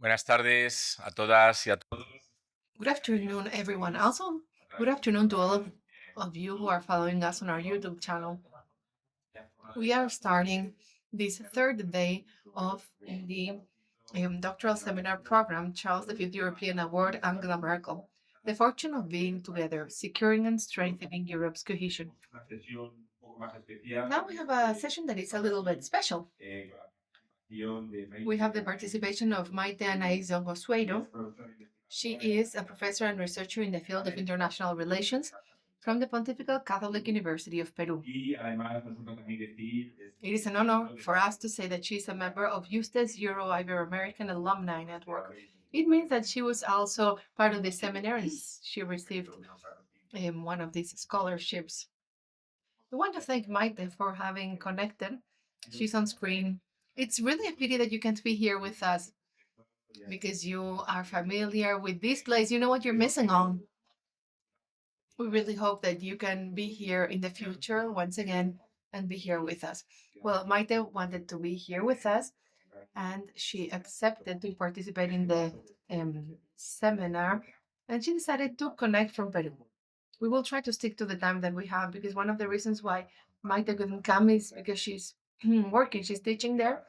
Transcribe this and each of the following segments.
Buenas tardes a todas y a todos. Good afternoon, everyone. Also, good afternoon to all of you who are following us on our YouTube channel. We are starting this third day of the doctoral seminar program, Charles V European Award, Angela Merkel. The fortune of being together, securing and strengthening Europe's cohesion. Now we have a session that is a little bit special. We have the participation of MAYTE ANAIS DONGO SUEIRO. She is a professor and researcher in the field of international relations from the Pontifical Catholic University of Peru. It is an honor for us to say that she is a member of Yuste's Euro-Ibero-American Alumni Network. It means that she was also part of the seminaries. She received one of these scholarships. We want to thank MAYTE for having connected. She's on screen. It's really a pity that you can't be here with us because you are familiar with this place. You know what you're missing on. We really hope that you can be here in the future once again and be here with us. Well, MAYTE wanted to be here with us and she accepted to participate in the seminar and she decided to connect from Peru. We will try to stick to the time that we have because one of the reasons why MAYTE couldn't come is because she's working, she's teaching there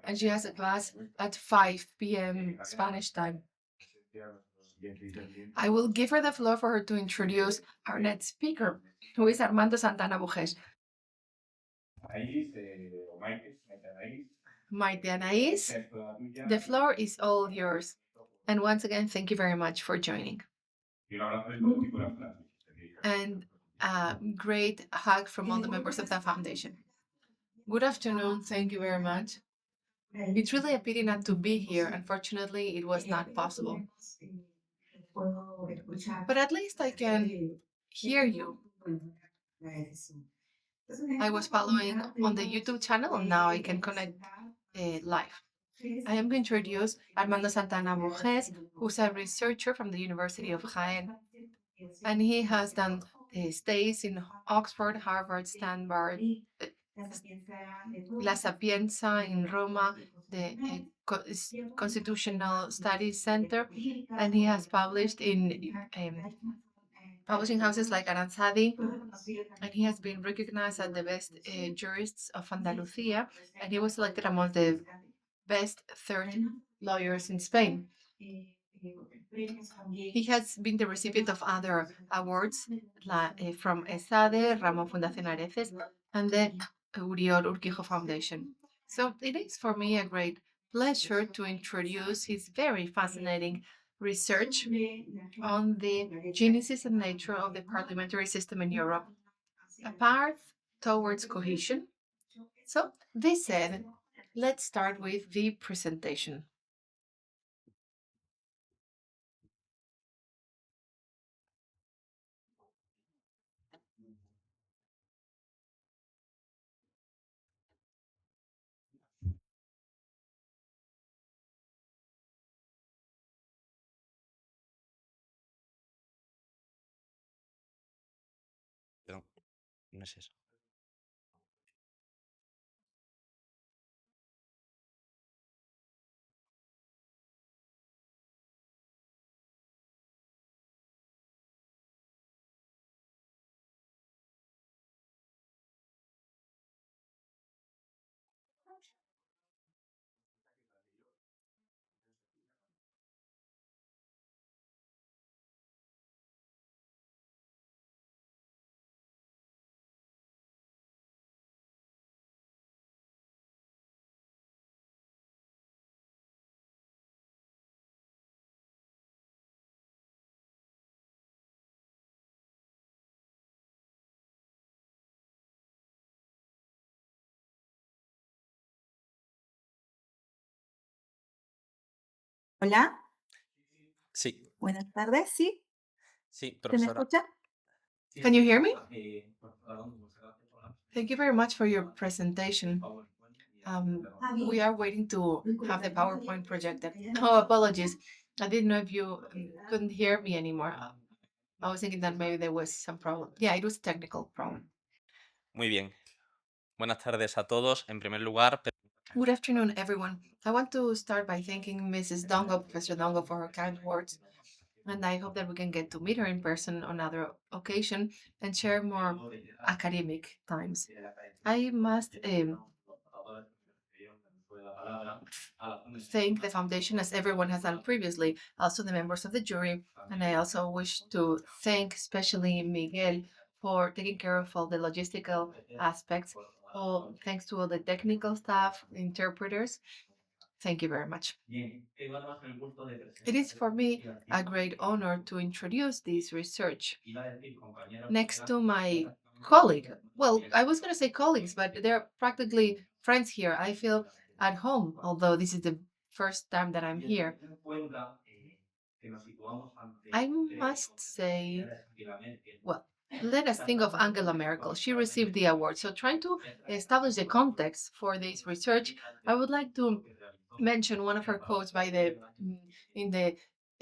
and she has a class at 5 p.m. Spanish time. I will give her the floor for her to introduce our next speaker, who is Armando Santana Bugés. MAYTE ANAIS, the floor is all yours. And once again, thank you very much for joining. And a great hug from all the members of the foundation. Good afternoon, thank you very much. It's really a pity not to be here. Unfortunately, it was not possible. But at least I can hear you. I was following on the YouTube channel and now I can connect live. I am going to introduce Armando Santana Bugés, who's a researcher from the University of Jaén. And he has done stays in Oxford, Harvard, Stanford, La Sapienza in Roma, the Constitutional Studies Center, and he has published in publishing houses like Aranzadi, and he has been recognized as the best jurists of Andalusia, and he was selected among the best 30 lawyers in Spain. He has been the recipient of other awards from ESADE, Ramón Fundación Areces, and the Uriol Urquijo Foundation. So it is for me a great pleasure to introduce his very fascinating research on the genesis and nature of the parliamentary system in Europe, a path towards cohesion. So this said, let's start with the presentation. No es eso. Hola, Sí, buenas tardes, ¿sí? sí, ¿Se me profesora. escucha? Can you hear me? Thank you very much for your presentation. We are waiting to have the PowerPoint projected. Oh, apologies. I didn't know if you couldn't hear me anymore. I was thinking that maybe there was some problem. Yeah, it was a technical problem. Muy bien. Buenas tardes a todos. En primer lugar, Good afternoon, everyone. I want to start by thanking Mrs. Dongo, Professor Dongo, for her kind words, and I hope that we can get to meet her in person on another occasion and share more academic times. I must thank the foundation, as everyone has done previously, also the members of the jury, and I also wish to thank especially Miguel for taking care of all the logistical aspects. Oh, thanks to all the technical staff, interpreters. Thank you very much. It is for me a great honor to introduce this research next to my colleague. Well, I was going to say colleagues, but they're practically friends here. I feel at home, although this is the first time that I'm here. I must say, well, let us think of Angela Merkel. She received the award. So, trying to establish the context for this research, I would like to mention one of her quotes in the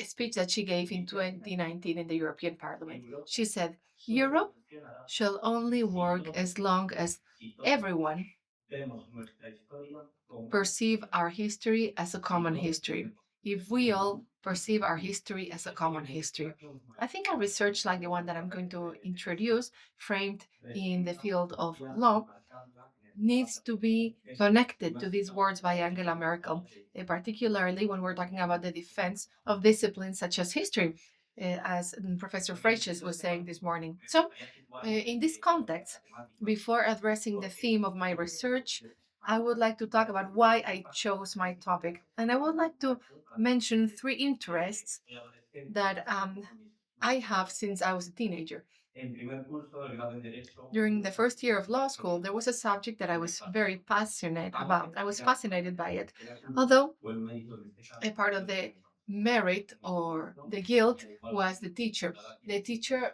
speech that she gave in 2019 in the European Parliament. She said, "Europe shall only work as long as everyone perceive our history as a common history. If we all perceive our history as a common history." I think a research like the one that I'm going to introduce, framed in the field of law, needs to be connected to these words by Angela Merkel, particularly when we're talking about the defense of disciplines such as history, as Professor Freixas was saying this morning. So, in this context, before addressing the theme of my research, I would like to talk about why I chose my topic. And I would like to mention three interests that I have since I was a teenager. During the first year of law school, there was a subject that I was very passionate about. I was fascinated by it. Although a part of the merit or the guilt was the teacher. The teacher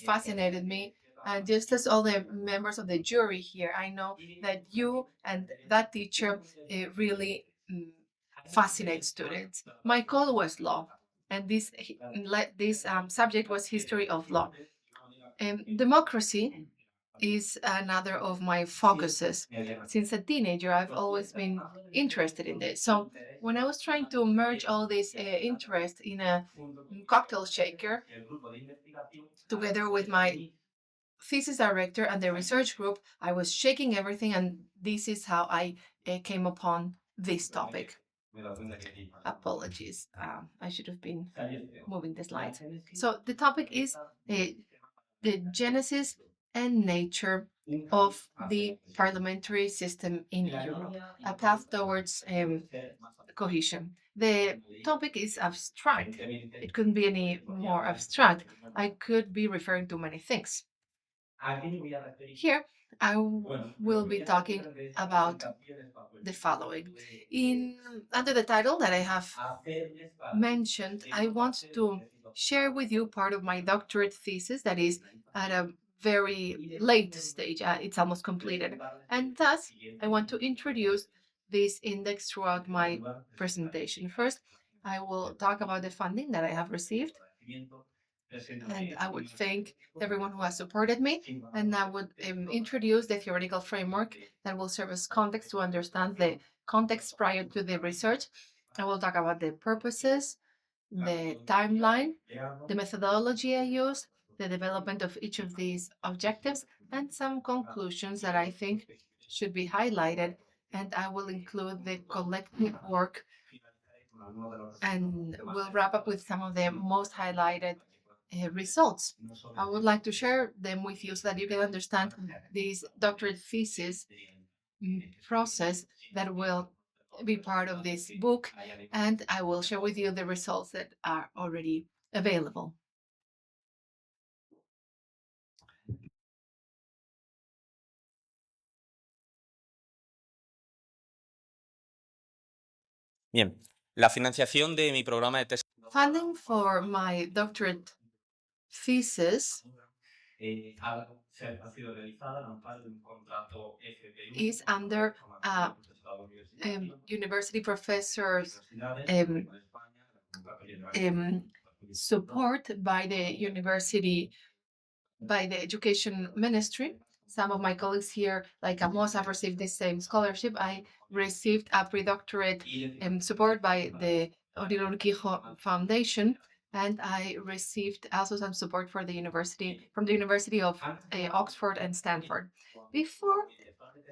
fascinated me. And just as all the members of the jury here, I know that you and that teacher really fascinate students. My call was law, and this subject was history of law. Democracy is another of my focuses. Since a teenager, I've always been interested in this. So when I was trying to merge all this interest in a cocktail shaker, together with my thesis director and the research group, I was shaking everything, and this is how I came upon this topic. Apologies, I should have been moving the slides. So the topic is the genesis and nature of the parliamentary system in Europe, a path towards cohesion. The topic is abstract. It couldn't be any more abstract. I could be referring to many things. Here, I will be talking about the following. Under the title that I have mentioned, I want to share with you part of my doctorate thesis that is at a very late stage. It's almost completed. And thus, I want to introduce this index throughout my presentation. First, I will talk about the funding that I have received, and I would thank everyone who has supported me, and I would introduce the theoretical framework that will serve as context to understand the context prior to the research. I will talk about the purposes, the timeline, the methodology I used, the development of each of these objectives, and some conclusions that I think should be highlighted. And I will include the collective work, and we'll wrap up with some of the most highlighted results. I would like to share them with you so that you can understand this doctorate thesis process that will be part of this book, and I will share with you the results that are already available. Bien, la financiación de mi programa de tesis Funding for my doctorate thesis is under university professors support by the university, by the education ministry, some of my colleagues here, like Amos, have received the same scholarship. I received a pre-doctorate support by the Odilon Quijo Foundation, and I received also some support for the university from the University of Oxford and Stanford. Before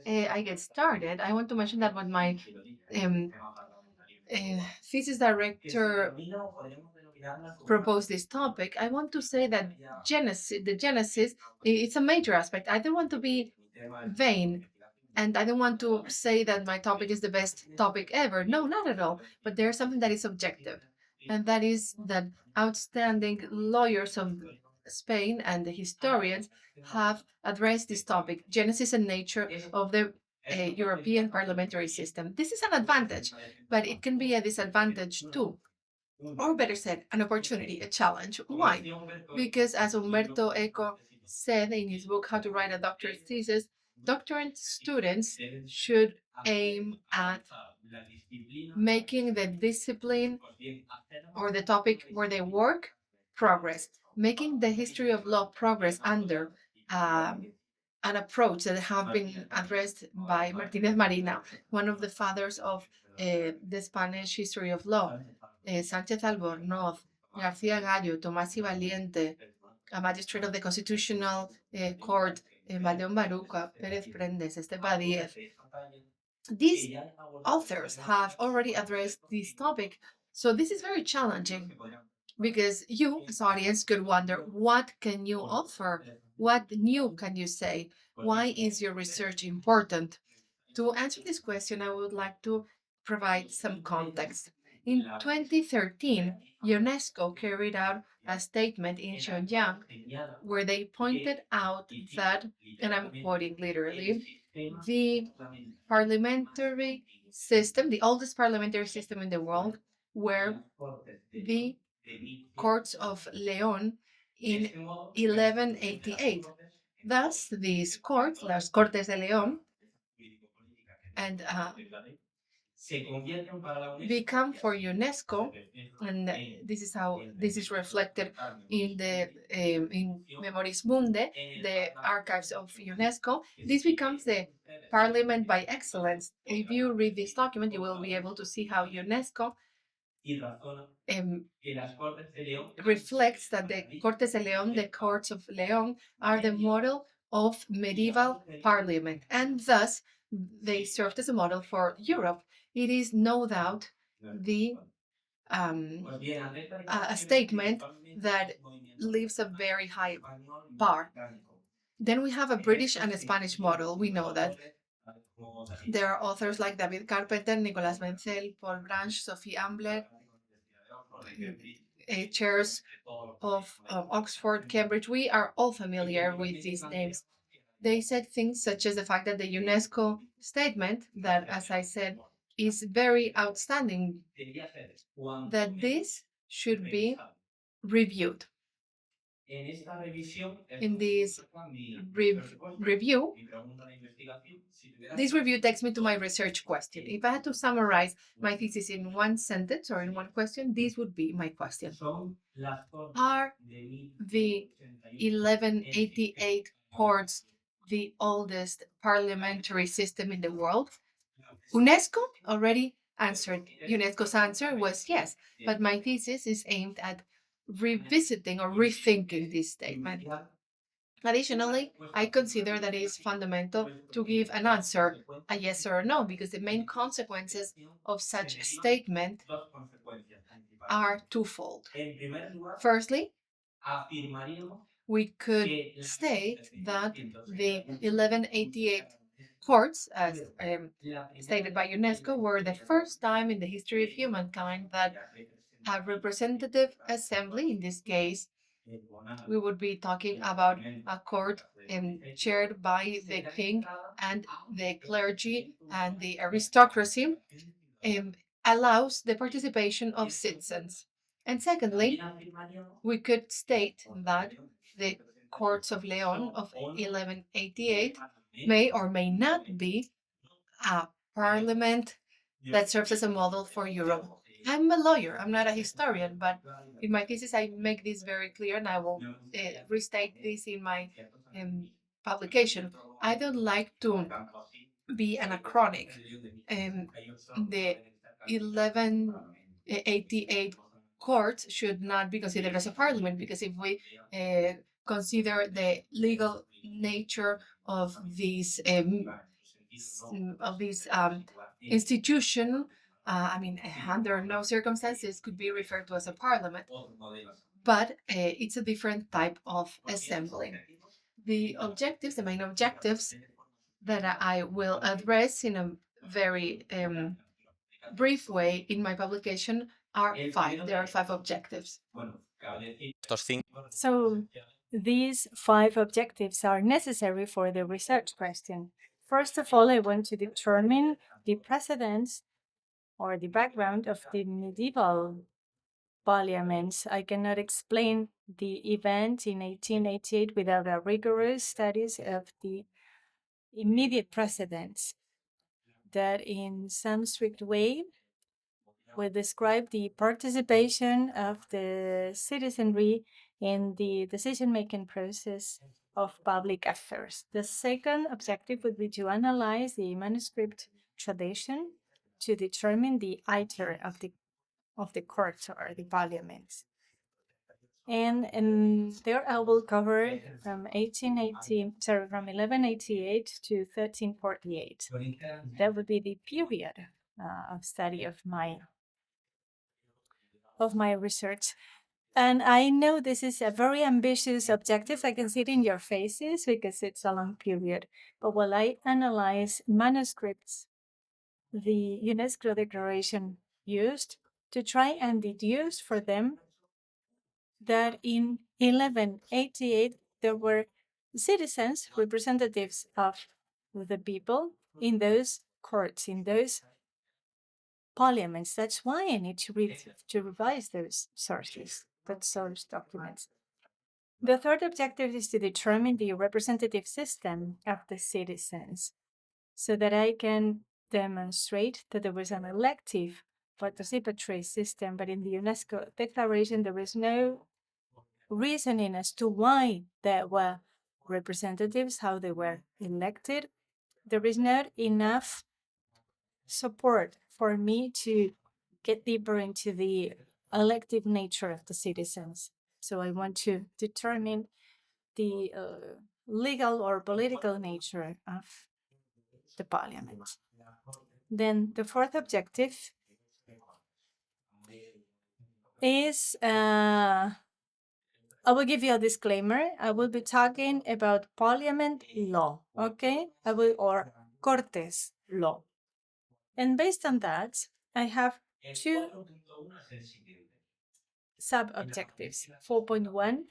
I get started, I want to mention that when my um, thesis director proposed this topic, I want to say that the genesis, it's a major aspect. I don't want to be vain, and I don't want to say that my topic is the best topic ever. No, not at all. But there's something that is objective, and that is that outstanding lawyers of Spain and the historians have addressed this topic, genesis and nature of the European parliamentary system. This is an advantage, but it can be a disadvantage too, or better said, an opportunity, a challenge. Why? Because as Umberto Eco said in his book, How to Write a Doctorate Thesis, doctorate students should aim at making the discipline or the topic where they work progress, making the history of law progress under an approach that have been addressed by Martinez Marina, one of the fathers of the Spanish history of law, Sánchez Albornoz, García Gallo, Tomás y Valiente, a magistrate of the Constitutional Court, Valdeón Baruca, Pérez Prendes, Esteban Díez. These authors have already addressed this topic, so this is very challenging because you, as audience, could wonder, what can you offer? What new can you say? Why is your research important? To answer this question, I would like to provide some context. In 2013, UNESCO carried out a statement in Pyongyang where they pointed out that, and I'm quoting literally, the parliamentary system, the oldest parliamentary system in the world, were the courts of León in 1188. Thus, these courts, las Cortes de León, and become for UNESCO, and this is how this is reflected in the in Memoris Mundi, the archives of UNESCO. This becomes the parliament by excellence. If you read this document, you will be able to see how UNESCO reflects that the Cortes de León, the courts of León, are the model of medieval parliament, and thus they served as a model for Europe. It is no doubt the a statement that leaves a very high bar. Then we have a British and a Spanish model. We know that there are authors like David Carpenter, Nicolas Menzel, Paul Branch, Sophie Ambler, chairs of Oxford, Cambridge. We are all familiar with these names. They said things such as the fact that the UNESCO statement, that, as I said, is very outstanding, that this should be reviewed. In this review, this review takes me to my research question. If I had to summarize my thesis in one sentence or in one question, this would be my question. Are the 1188 courts the oldest parliamentary system in the world? UNESCO already answered. UNESCO's answer was yes, but my thesis is aimed at revisiting or rethinking this statement. Additionally, I consider that it is fundamental to give an answer, a yes or a no, because the main consequences of such a statement are twofold. Firstly, we could state that the 1188 courts, as stated by UNESCO, were the first time in the history of humankind that a representative assembly, in this case, we would be talking about a court chaired by the king and the clergy and the aristocracy, allows the participation of citizens. And secondly, we could state that the courts of Leon of 1188 may or may not be a parliament that serves as a model for Europe. I'm a lawyer, I'm not a historian, but in my thesis I make this very clear, and I will restate this in my publication. I don't like to be anachronic. The 1188 court should not be considered as a parliament, because if we consider the legal nature of this institution, I mean, under no circumstances could be referred to as a parliament, but it's a different type of assembly. The objectives, the main objectives that I will address in a very brief way in my publication are five. There are five objectives. So these five objectives are necessary for the research question. First of all, I want to determine the precedents or the background of the medieval parliaments. I cannot explain the event in 1888 without a rigorous studies of the immediate precedents that in some strict way will describe the participation of the citizenry in the decision-making process of public affairs. The second objective would be to analyze the manuscript tradition to determine the iter of the court or the parliament. And there I will cover from 1188 to 1348. That would be the period of study of my research. And I know this is a very ambitious objective. I can see it in your faces because it's a long period. But while I analyze manuscripts, the UNESCO declaration used to try and deduce for them that in 1188 there were citizens, representatives of the people in those courts, in those parliaments. That's why I need to revise those sources, those source documents. The third objective is to determine the representative system of the citizens so that I can demonstrate that there was an elective participatory system, but in the UNESCO declaration there is no reasoning as to why there were representatives, how they were elected. There is not enough support for me to get deeper into the elective nature of the citizens. So I want to determine the legal or political nature of the parliament. Then the fourth objective is, I will give you a disclaimer. I will be talking about parliament law, okay? Or Cortes law. And based on that, I have two sub-objectives. 4.1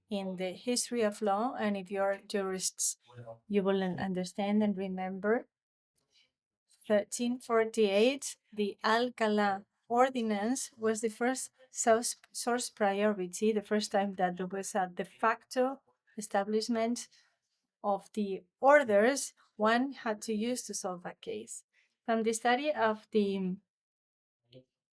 in the history of law, and if you're jurists, you will understand and remember 1348, the Alcalá Ordinance was the first source priority, the first time that there was a de facto establishment of the orders one had to use to solve a case. From the study of the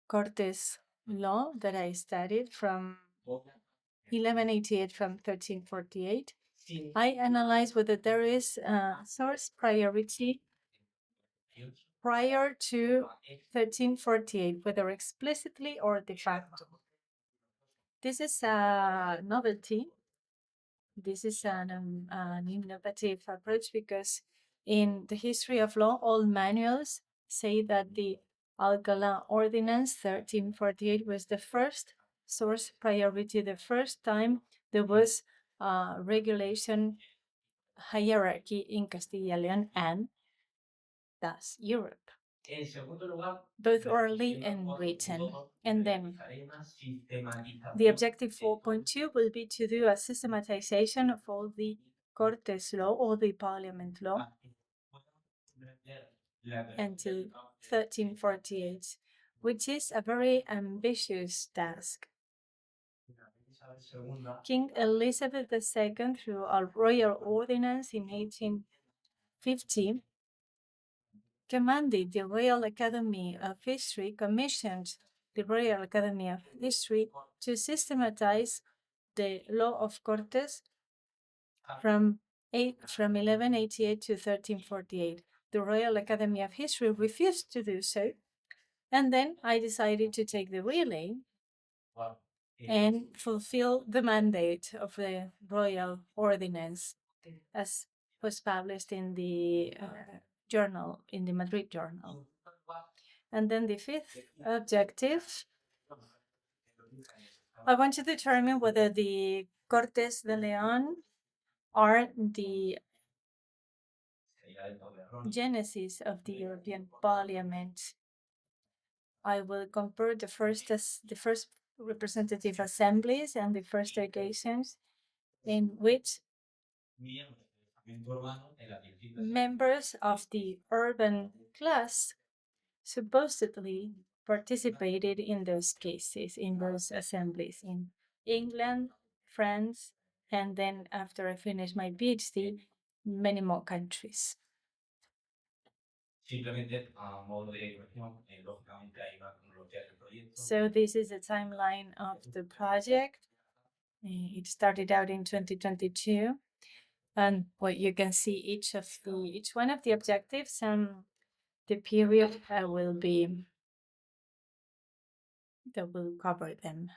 Cortes law that I studied from 1188 from 1348, I analyzed whether there is a source priority prior to 1348, whether explicitly or de facto. This is a novelty. This is an innovative approach because in the history of law, all manuals say that the Alcalá Ordinance 1348 was the first source priority, the first time there was regulation hierarchy in Castilla and León and thus Europe, both orally and written. And then the objective 4.2 will be to do a systematization of all the Cortes law or the Parliament law until 1348, which is a very ambitious task. King Elizabeth II, through a royal ordinance in 1850, commanded the Royal Academy of History, commissioned the Royal Academy of History to systematize the law of Cortes from 1188 to 1348. The Royal Academy of History refused to do so, and then I decided to take the relay and fulfill the mandate of the Royal Ordinance as was published in the journal, in the Madrid journal. And then the fifth objective, I want to determine whether the Cortes de Leon are the genesis of the European Parliament. I will compare the first representative assemblies and the first occasions in which members of the urban class supposedly participated in those cases, in those assemblies in England, France, and then after I finished my PhD, many more countries. So this is a timeline of the project. It started out in 2022, and what you can see each one of the objectives and the period that will cover them.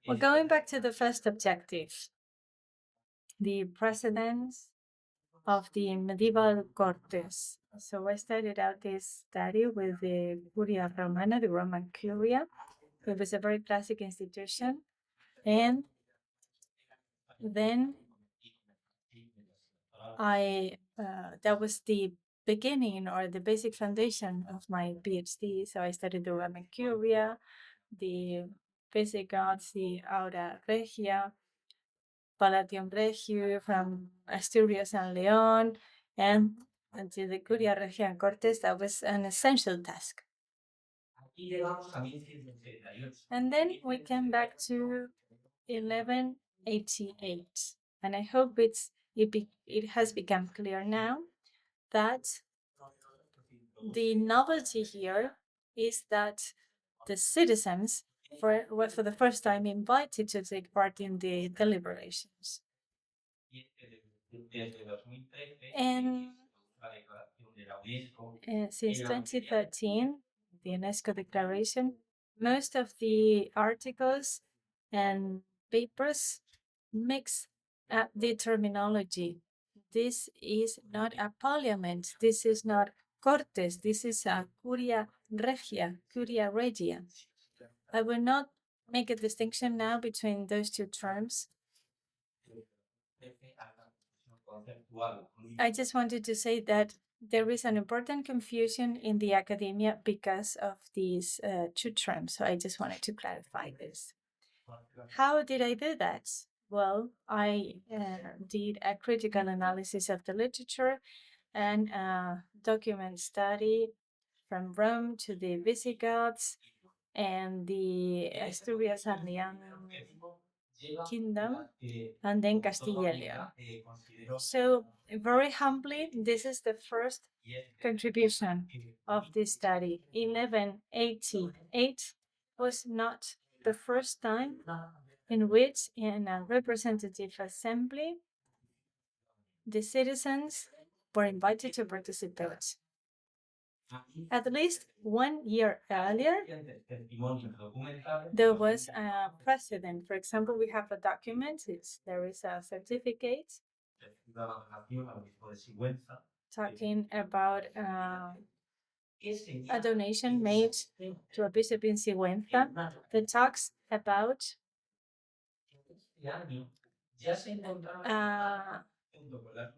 Well, going back to the first objective, the precedence of the medieval Cortes. So I started out this study with the Curia Romana, the Roman Curia. It was a very classic institution. And then that was the beginning or the basic foundation of my PhD. So I studied the Roman Curia, the Visigoths, the Aura Regia, Palatium Regio from Asturias and Leon, and until the Curia Regia and Cortes. That was an essential task. And then we came back to 1188, and I hope it has become clear now that the novelty here is that the citizens were for the first time invited to take part in the deliberations. And since 2013, the UNESCO declaration, most of the articles and papers mix up the terminology. This is not a parliament. This is not Cortes. This is a Curia Regia, Curia Regia. I will not make a distinction now between those two terms. I just wanted to say that there is an important confusion in the academia because of these two terms. So I just wanted to clarify this. How did I do that? Well, I did a critical analysis of the literature and a document study from Rome to the Visigoths and the Asturias and Leon kingdom, and then Castilla and Leon. So very humbly, this is the first contribution of this study. 1188 was not the first time in which in a representative assembly, the citizens were invited to participate. At least 1 year earlier, there was a precedent. For example, we have a document, there is a certificate talking about a donation made to a bishop in Sigüenza that talks about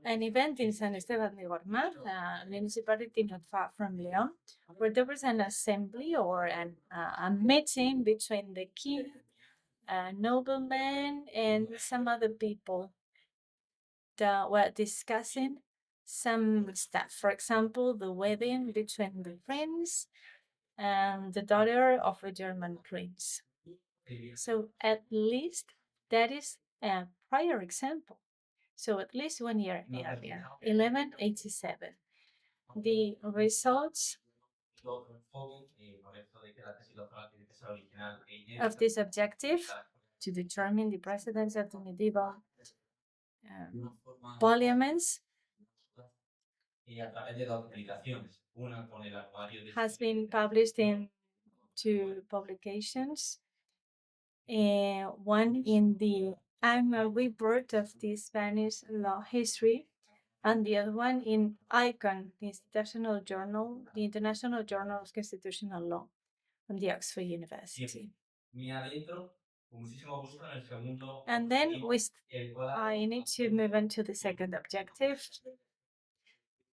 an event in San Esteban de Gormaz, a municipality not far from Leon, where there was an assembly or a meeting between the king, noblemen, and some other people that were discussing some stuff. For example, the wedding between the prince and the daughter of a German prince. So at least that is a prior example. So at least 1 year earlier, 1187. The results of this objective to determine the precedents of the medieval parliaments has been published in 2 publications. One in the annual report of the Spanish law history, and the other one in ICON, the International Journal of Constitutional Law from the Oxford University. And then I need to move on to the second objective.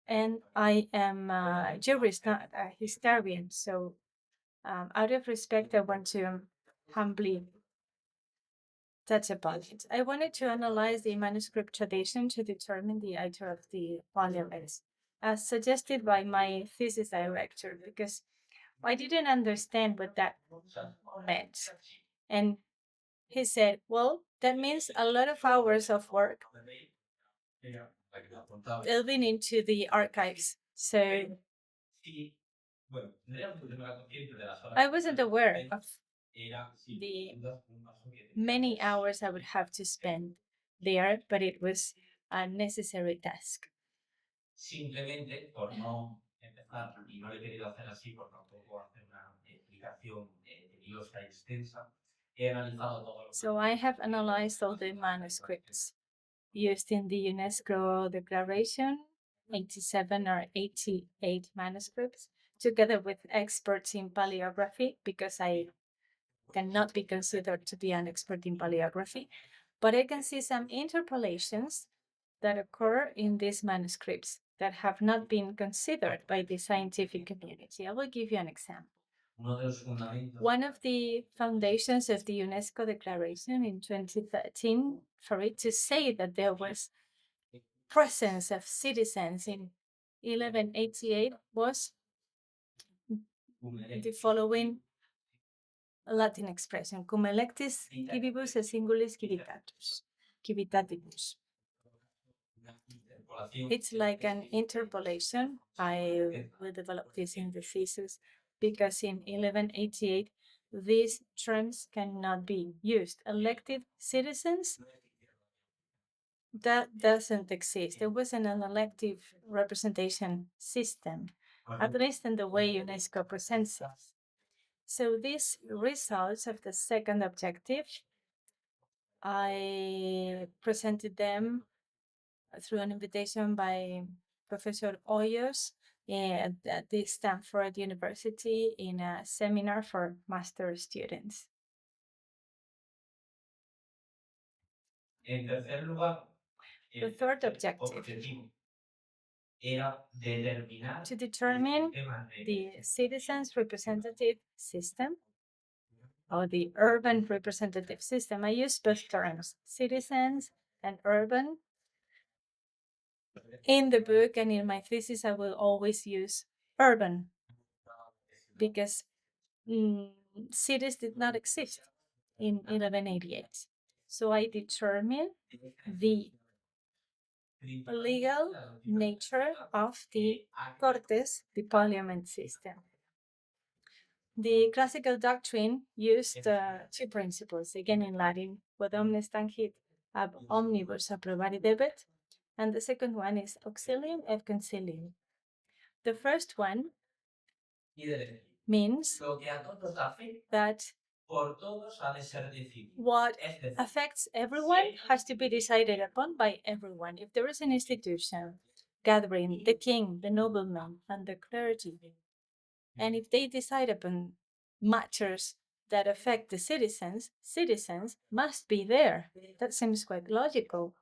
And I am a jurist, not a historian. So out of respect, I want to humbly touch upon it. I wanted to analyze the manuscript tradition to determine the author of the parliaments, as suggested by my thesis director, because I didn't understand what that meant. And he said, well, that means a lot of hours of work delving into the archives. So I wasn't aware of the many hours I would have to spend there, but it was a necessary task. So I have analyzed all the manuscripts used in the UNESCO Declaration, 87 or 88 manuscripts, together with experts in paleography, because I cannot be considered to be an expert in paleography, but I can see some interpolations that occur in these manuscripts that have not been considered by the scientific community. I will give you an example. One of the foundations of the UNESCO Declaration in 2013, for it to say that there was presence of citizens in 1188, was the following Latin expression: cum electis civibus et singulis civitatibus. It's like an interpolation. I will develop this in the thesis, because in 1188, these terms cannot be used. Elected citizens, that doesn't exist. There wasn't an elective representation system, at least in the way UNESCO presents it. So these results of the second objective, I presented them through an invitation by Professor Hoyos at the Stanford University in a seminar for master students. The third objective, to determine the citizens' representative system, or the urban representative system. I use both terms, citizens and urban. In the book and in my thesis, I will always use urban, because cities did not exist in 1188. So I determined the legal nature of the Cortes, the parliament system. The classical doctrine used 2 principles, again in Latin: quod omnes tangit ab omnibus approbari debet, and the second one is auxilium et concilium. The first one means that what affects everyone has to be decided upon by everyone. If there is an institution gathering the king, the nobleman, and the clergy, and if they decide upon matters that affect the citizens, citizens must be there. That seems quite logical.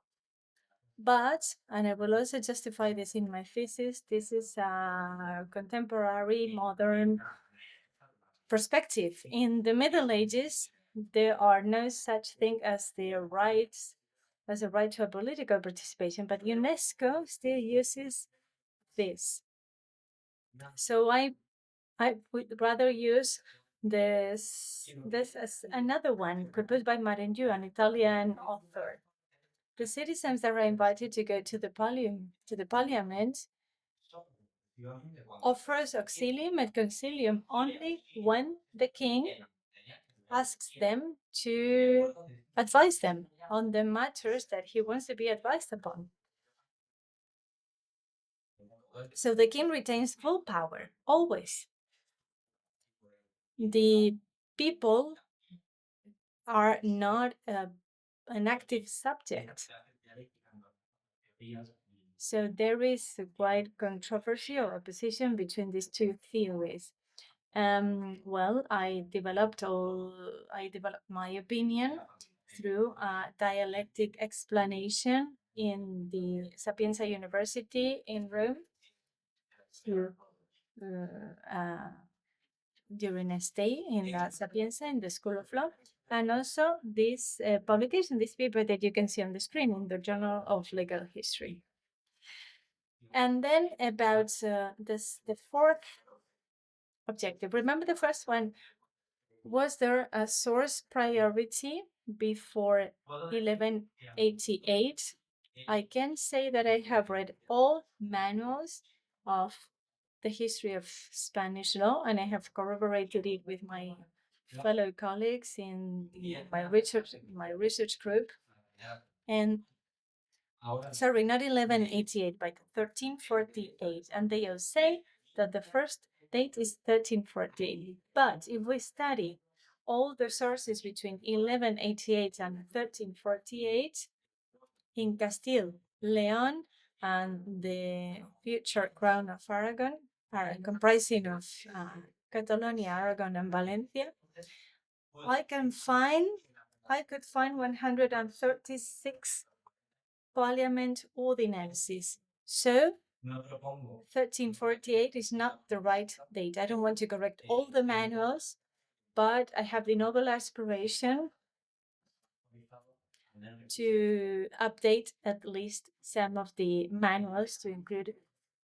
But, and I will also justify this in my thesis, this is a contemporary, modern perspective. In the Middle Ages, there are no such thing as the rights, as a right to a political participation, but UNESCO still uses this. So I would rather use this as another one proposed by Marengiu, an Italian author. The citizens that are invited to go to the parliament offers auxilium and concilium only when the king asks them to advise them on the matters that he wants to be advised upon. So the king retains full power, always. The people are not an active subject. So there is a wide controversy or opposition between these two theories. Well, I developed my opinion through a dialectic explanation in the Sapienza University in Rome through, during a stay in La Sapienza in the School of Law, and also this publication, this paper that you can see on the screen in the Journal of Legal History. And then about the fourth objective. Remember the first one, was there a source priority before 1188? I can say that I have read all manuals of the history of Spanish law, and I have corroborated it with my fellow colleagues in my research group. And sorry, not 1188, but 1348. And they all say that the first date is 1348. But if we study all the sources between 1188 and 1348 in Castile, Leon, and the future crown of Aragon, comprising of Catalonia, Aragon, and Valencia, I could find 136 Parliament ordinances. So 1348 is not the right date. I don't want to correct all the manuals, but I have the noble aspiration to update at least some of the manuals to include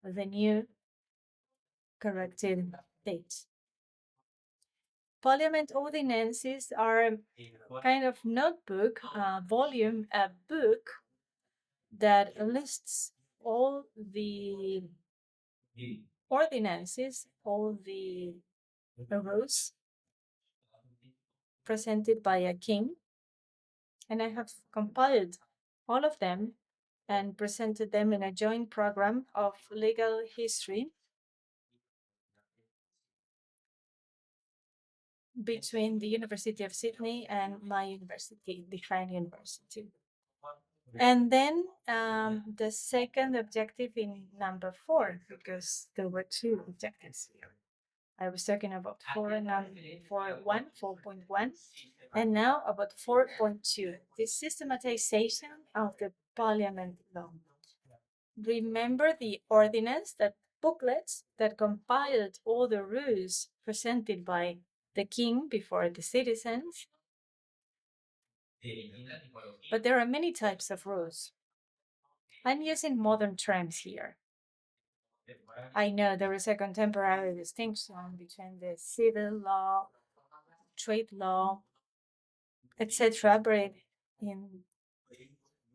the new corrected dates. Parliament ordinances are kind of notebook, volume, a book that lists all the ordinances, all the rules presented by a king, and I have compiled all of them and presented them in a joint program of legal history between the University of Sydney and my university, the Jaén University. And then the second objective in number 4, because there were 2 objectives here. I was talking about 4.1, and now about 4.2, the systematization of the Parliament law. Remember the ordinance, that booklets that compiled all the rules presented by the king before the citizens? But there are many types of rules. I'm using modern terms here. I know there is a contemporary distinction between the civil law, trade law, etc. But in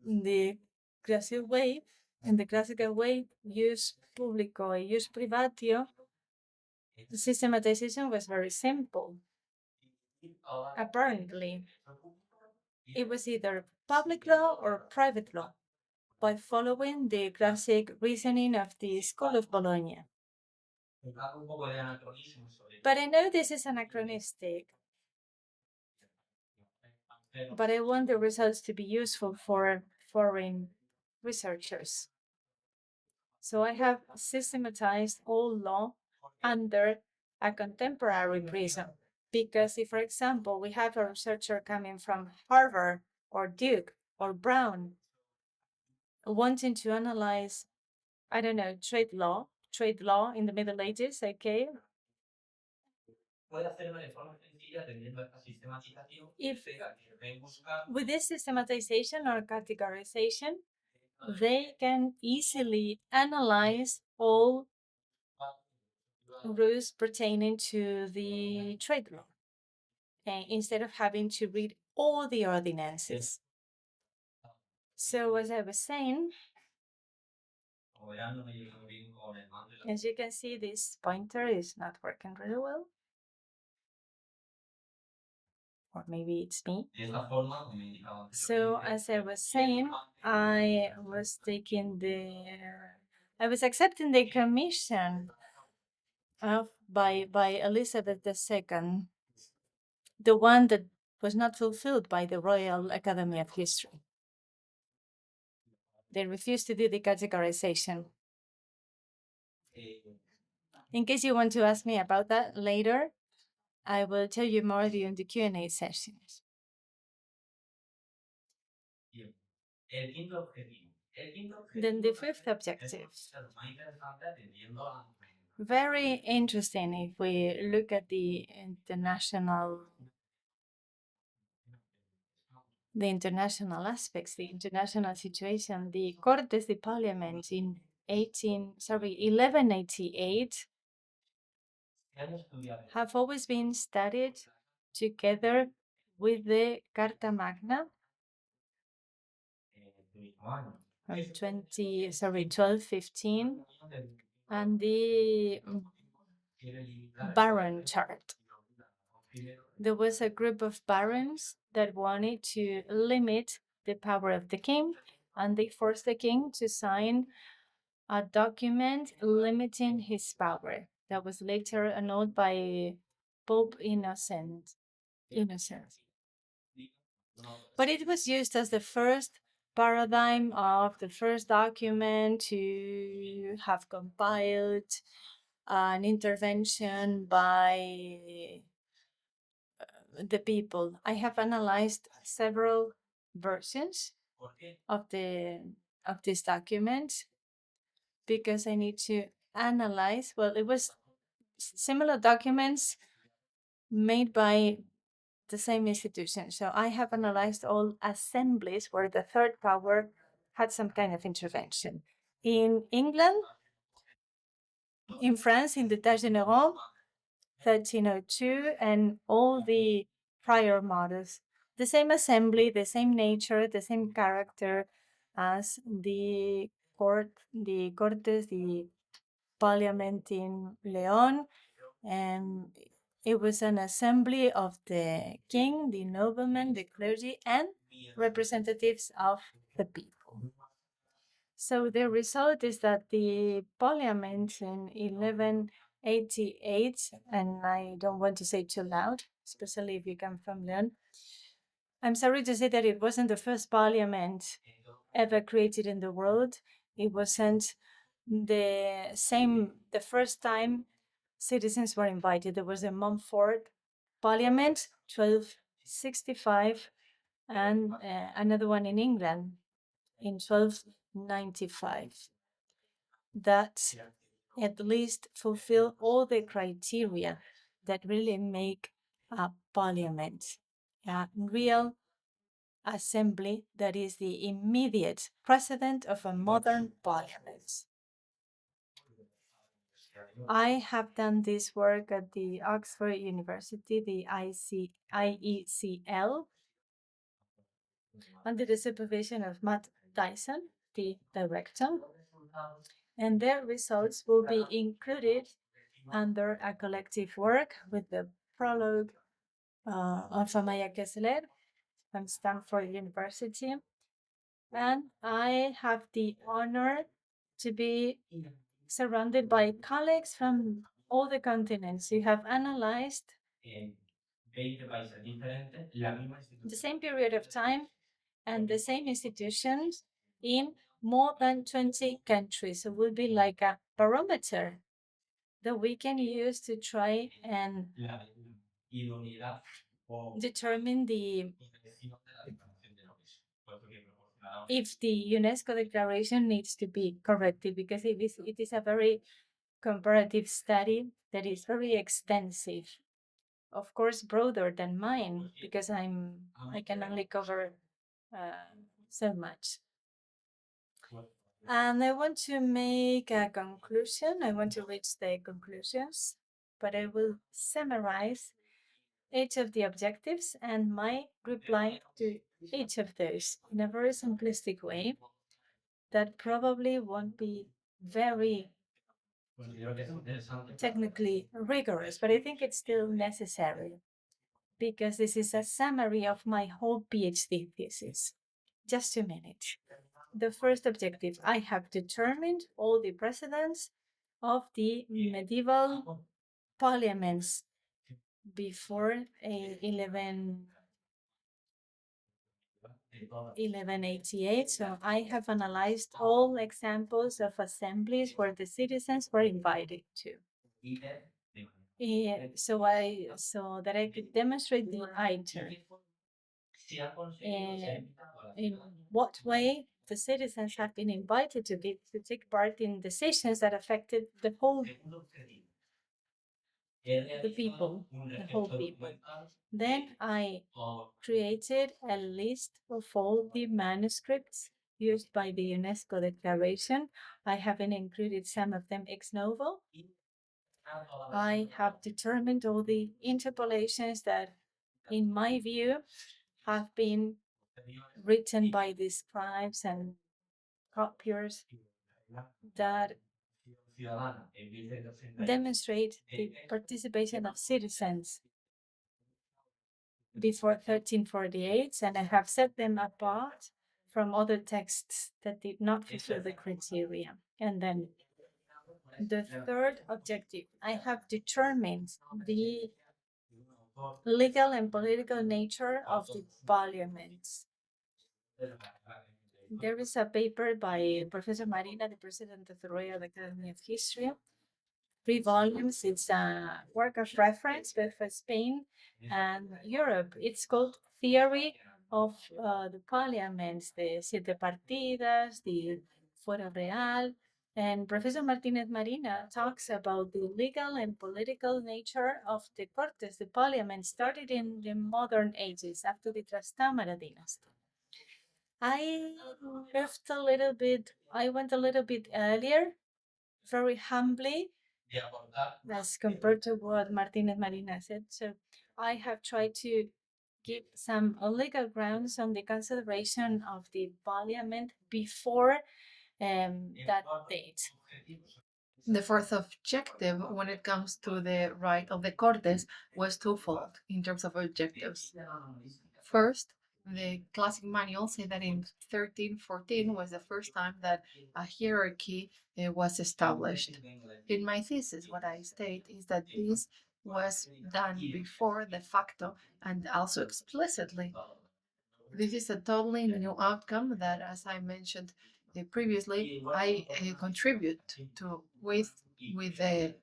the classical way, use publico and use privatio, the systematization was very simple. Apparently, it was either public law or private law, by following the classic reasoning of the School of Bologna. But I know this is anachronistic, but I want the results to be useful for foreign researchers. So I have systematized all law under a contemporary prism. Because if, for example, we have a researcher coming from Harvard or Duke or Brown wanting to analyze, I don't know, trade law in the Middle Ages, okay? If with this systematization or categorization, they can easily analyze all rules pertaining to the trade law, instead of having to read all the ordinances. So as I was saying, As you can see, this pointer is not working really well. Or maybe it's me. So as I was saying, I was accepting the commission by Elizabeth II, the one that was not fulfilled by the Royal Academy of History. They refused to do the categorization. In case you want to ask me about that later, I will tell you more during the Q&A sessions. Then the fifth objective. Very interesting if we look at the international aspects, the international situation. The Cortes de Parliament in 1188 have always been studied together with the Carta Magna from 1215 and the Baron Chart. There was a group of barons that wanted to limit the power of the king, and they forced the king to sign a document limiting his power that was later annulled by Pope Innocent. But it was used as the first paradigm of the first document to have compiled an intervention by the people. I have analyzed several versions of this document because I need to analyze. Well, it was similar documents made by the same institution. So I have analyzed all assemblies where the third power had some kind of intervention. In England, in France, in the Tâche de Neuron, 1302, and all the prior models. The same assembly, the same nature, the same character as the Cortes, the Parliament in Leon, and it was an assembly of the king, the noblemen, the clergy, and representatives of the people. So the result is that the Parliament in 1188, and I don't want to say too loud, especially if you come from Leon. I'm sorry to say that it wasn't the first parliament ever created in the world. It wasn't the first time citizens were invited. There was a Montfort Parliament, 1265, and another one in England in 1295 that at least fulfill all the criteria that really make a parliament a real assembly that is the immediate precedent of a modern parliament. I have done this work at the Oxford University, the IECL, under the supervision of Matt Dyson, the director, and their results will be included under a collective work with the prologue of Amaya Kessler from Stanford University. And I have the honor to be surrounded by colleagues from all the continents who have analyzed the same period of time and the same institutions in more than 20 countries. So it will be like a barometer that we can use to try and determine if the UNESCO declaration needs to be corrected, because it is a very comparative study that is very extensive. Of course, broader than mine, because I can only cover so much. And I want to make a conclusion. I want to reach the conclusions, but I will summarize each of the objectives and my reply to each of those in a very simplistic way that probably won't be very technically rigorous, but I think it's still necessary because this is a summary of my whole PhD thesis. Just a minute. The first objective, I have determined all the precedents of the medieval parliaments before 1188. So I have analyzed all examples of assemblies where the citizens were invited to. So that I could demonstrate the ITER. In what way the citizens have been invited to take part in decisions that affected the whole people. Then I created a list of all the manuscripts used by the UNESCO declaration. I haven't included some of them ex novo. I have determined all the interpolations that, in my view, have been written by the scribes and copiers that demonstrate the participation of citizens before 1348, and I have set them apart from other texts that did not fulfill the criteria. And then the third objective, I have determined the legal and political nature of the parliaments. There is a paper by Professor Marina, the president of the Royal Academy of History, 3 volumes. It's a work of reference both for Spain and Europe. It's called Theory of the Parliaments, the Siete Partidas, the Fuero Real. And Professor Martinez Marina talks about the legal and political nature of the Cortes, the Parliament, started in the modern ages after the Trastámara dynasty. I went a little bit earlier, very humbly, as compared to what Martinez Marina said. So I have tried to give some legal grounds on the consideration of the parliament before that date. The fourth objective, when it comes to the right of the Cortes, was twofold in terms of objectives. First, the classic manual said that in 1314 was the first time that a hierarchy was established. In my thesis, what I state is that this was done before de facto and also explicitly. This is a totally new outcome that, as I mentioned previously, I contribute to with the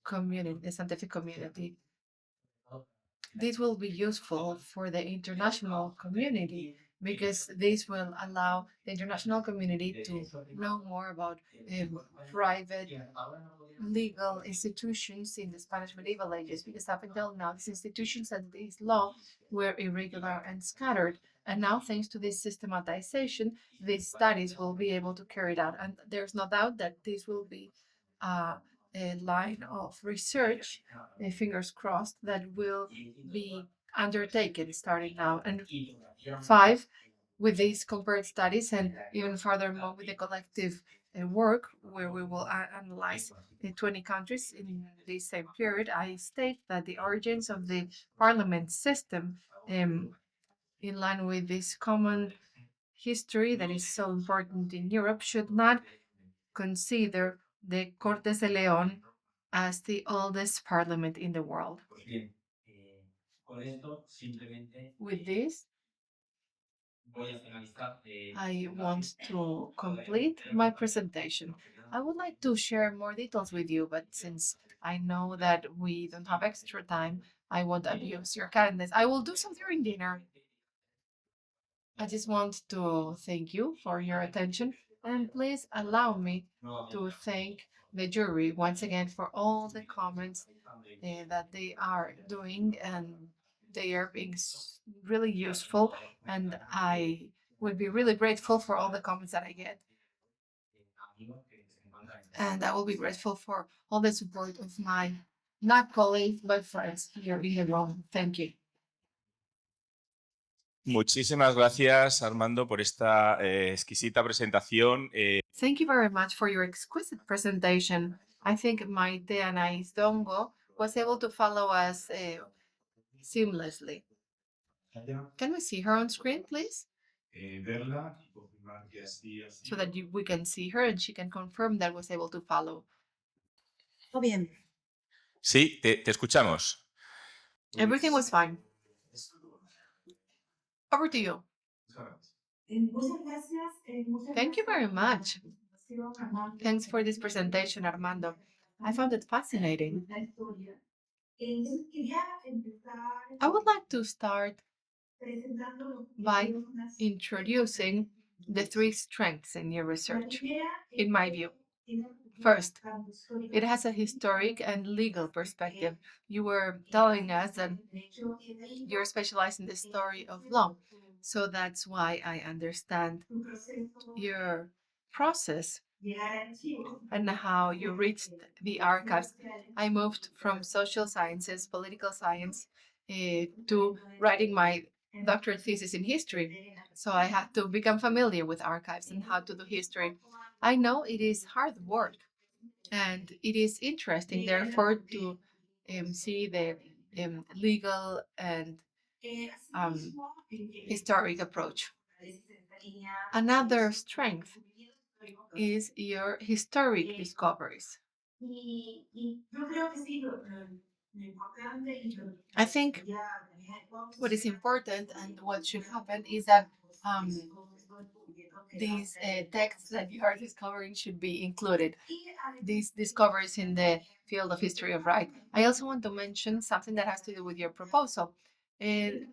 community, the scientific community. This will be useful for the international community because this will allow the international community to know more about private legal institutions in the Spanish medieval ages, because up until now, these institutions and this law were irregular and scattered. And now, thanks to this systematization, these studies will be able to carry it out. And there's no doubt that this will be a line of research, fingers crossed, that will be undertaken starting now. And 5, with these compared studies, and even furthermore with the collective work where we will analyze 20 countries in the same period, I state that the origins of the parliament system, in line with this common history that is so important in Europe, should not consider the Cortes de Leon as the oldest parliament in the world. With this, I want to complete my presentation. I would like to share more details with you, but since I know that we don't have extra time, I won't abuse your kindness. I will do so during dinner. I just want to thank you for your attention, and please allow me to thank the jury once again for all the comments that they are doing, and they are being really useful, and I would be really grateful for all the comments that I get. And I will be grateful for all the support of my not colleagues but friends here in the room. Thank you. Muchísimas gracias, Armando, por esta exquisita presentación. Thank you very much for your exquisite presentation. I think MAYTE ANAIS DONGO was able to follow us seamlessly. Can we see her on screen, please? So that we can see her and she can confirm that was able to follow. Todo bien. Sí, te escuchamos. Everything was fine. Over to you. Thank you very much. Thanks for this presentation, Armando. I found it fascinating. I would like to start by introducing the three strengths in your research, in my view. First, it has a historic and legal perspective. You were telling us that you're specialized in the story of law, so that's why I understand your process and how you reached the archives. I moved from social sciences, political science, to writing my doctorate thesis in history. So I had to become familiar with archives and how to do history. I know it is hard work and it is interesting, therefore, to see the legal and historic approach. Another strength is your historic discoveries. I think what is important and what should happen is that these texts that you are discovering should be included. These discoveries in the field of history of right. I also want to mention something that has to do with your proposal, and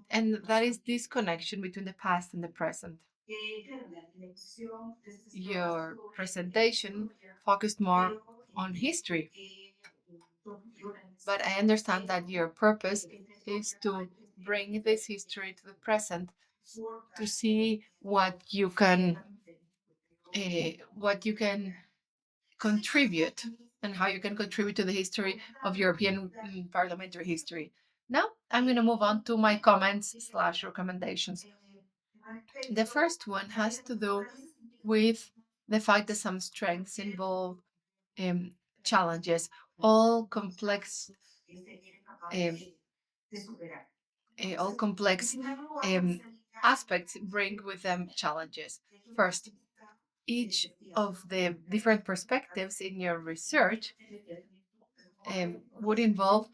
that is this connection between the past and the present. Your presentation focused more on history, but I understand that your purpose is to bring this history to the present to see what you can contribute and how you can contribute to the history of European parliamentary history. Now I'm going to move on to my comments/recommendations. The first one has to do with the fact that some strengths involve challenges. All complex aspects bring with them challenges. First, each of the different perspectives in your research would involve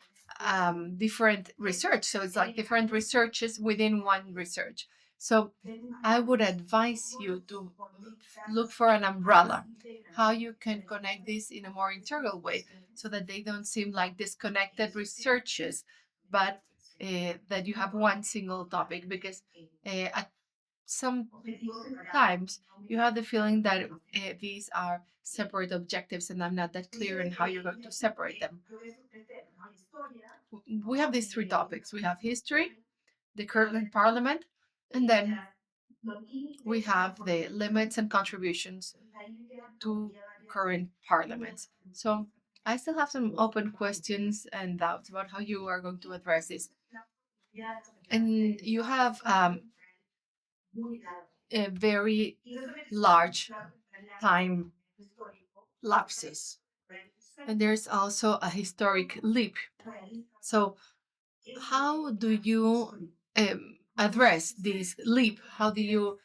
different research. So it's like different researches within one research. So I would advise you to look for an umbrella, how you can connect this in a more integral way so that they don't seem like disconnected researches, but that you have one single topic, because at sometimes you have the feeling that these are separate objectives and I'm not that clear in how you're going to separate them. We have these three topics. We have history, the current parliament, and then we have the limits and contributions to current parliaments. So I still have some open questions and doubts about how you are going to address this. And you have a very large time lapses. And there's also a historic leap. So how do you address this leap? How do you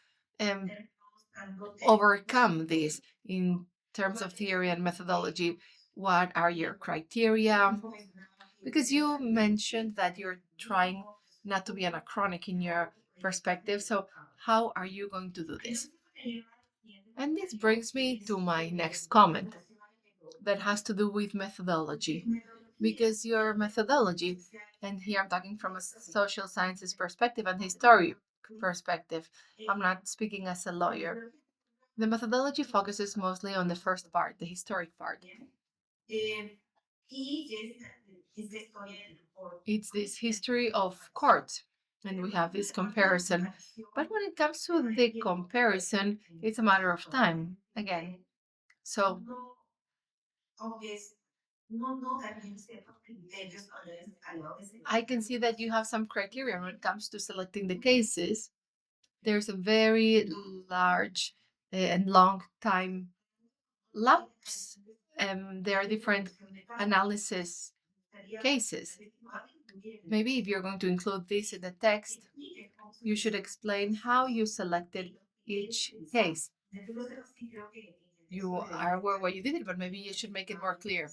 overcome this in terms of theory and methodology? What are your criteria? Because you mentioned that you're trying not to be anachronic in your perspective. So how are you going to do this? And this brings me to my next comment that has to do with methodology. Because your methodology, and here I'm talking from a social sciences perspective and history perspective, I'm not speaking as a lawyer. The methodology focuses mostly on the first part, the historic part. It's this history of court, and we have this comparison. But when it comes to the comparison, it's a matter of time again. So I can see that you have some criteria when it comes to selecting the cases. There's a very large and long time lapse. There are different analysis cases. Maybe if you're going to include this in the text, you should explain how you selected each case. You are aware why you did it, but maybe you should make it more clear.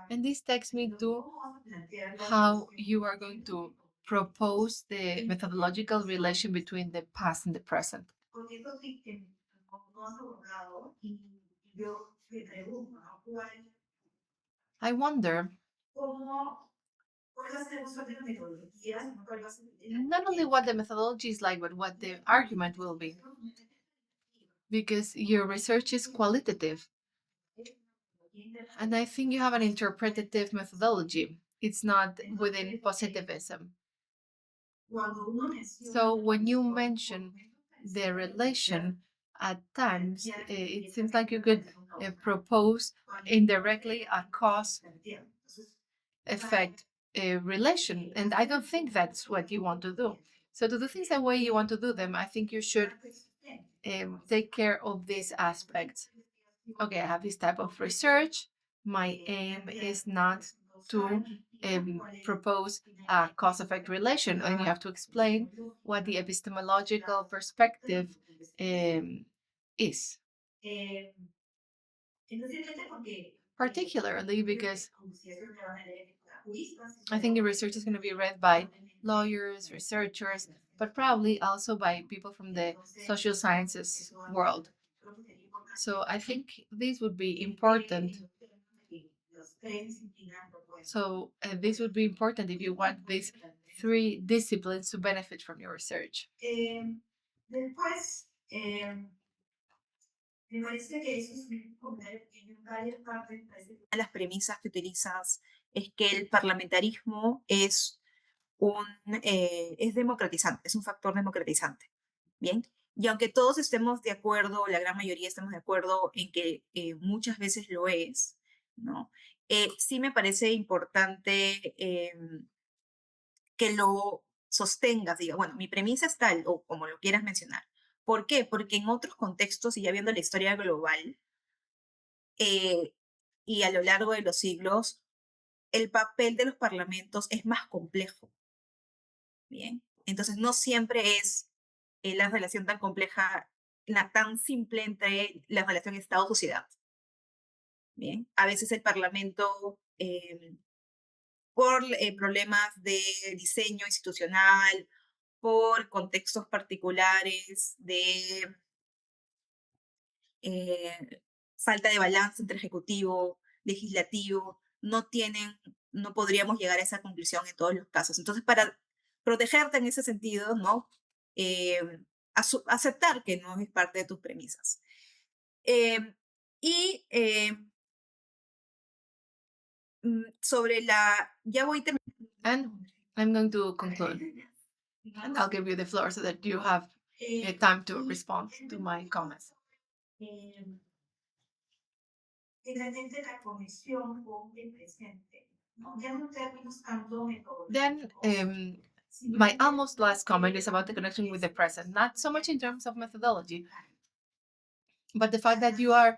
And this takes me to how you are going to propose the methodological relation between the past and the present. I wonder not only what the methodology is like, but what the argument will be. Because your research is qualitative. And I think you have an interpretative methodology. It's not within positivism. So when you mention the relation, at times it seems like you could propose indirectly a cause-effect relation, and I don't think that's what you want to do. So to do things the way you want to do them, I think you should take care of these aspects. Okay, I have this type of research. My aim is not to propose a cause-effect relation, and you have to explain what the epistemological perspective is. Particularly because I think the research is going to be read by lawyers, researchers, but probably also by people from the social sciences world. So I think this would be important. So this would be important if you want these three disciplines to benefit from your research. Las premisas que utilizas es que el parlamentarismo es es democratizante, es un factor democratizante. Bien, y aunque todos estemos de acuerdo, la gran mayoría estemos de acuerdo en que muchas veces lo es, ¿no? Sí me parece importante que lo sostengas, diga, bueno, mi premisa es tal, o como lo quieras mencionar. ¿Por qué? Porque en otros contextos, y ya viendo la historia global, y a lo largo de los siglos, el papel de los parlamentos es más complejo. Bien, entonces no siempre es la relación tan compleja, la tan simple entre la relación Estado-sociedad. Bien, a veces el Parlamento, por problemas de diseño institucional, por contextos particulares de falta de balance entre ejecutivo, legislativo, no podríamos llegar a esa conclusión en todos los casos. Entonces, para protegerte en ese sentido, ¿no? Aceptar que no es parte de tus premisas. Sobre ya voy terminando. And I'm going to conclude. And I'll give you the floor so that you have time to respond to my comments. Then my almost last comment is about the connection with the present, not so much in terms of methodology, but the fact that you are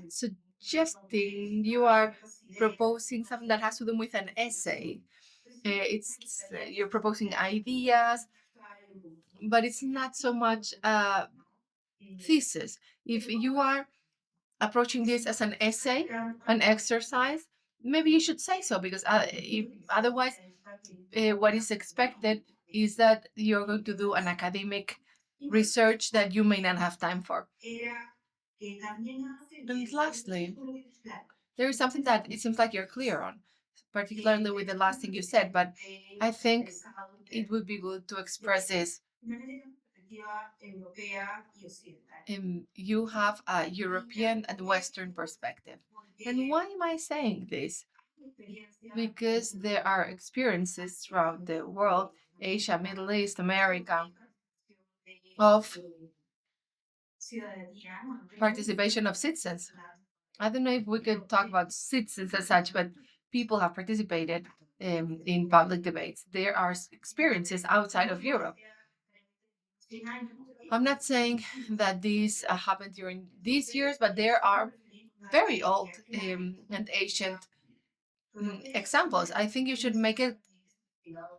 suggesting, you are proposing something that has to do with an essay. You're proposing ideas, but it's not so much a thesis. If you are approaching this as an essay, an exercise, maybe you should say so, because otherwise what is expected is that you're going to do an academic research that you may not have time for. And lastly, there is something that it seems like you're clear on, particularly with the last thing you said, but I think it would be good to express this. You have a European and Western perspective. And why am I saying this? Because there are experiences throughout the world, Asia, Middle East, America, of participation of citizens. I don't know if we could talk about citizens as such, but people have participated in public debates. There are experiences outside of Europe. I'm not saying that these happened during these years, but there are very old and ancient examples. I think you should make it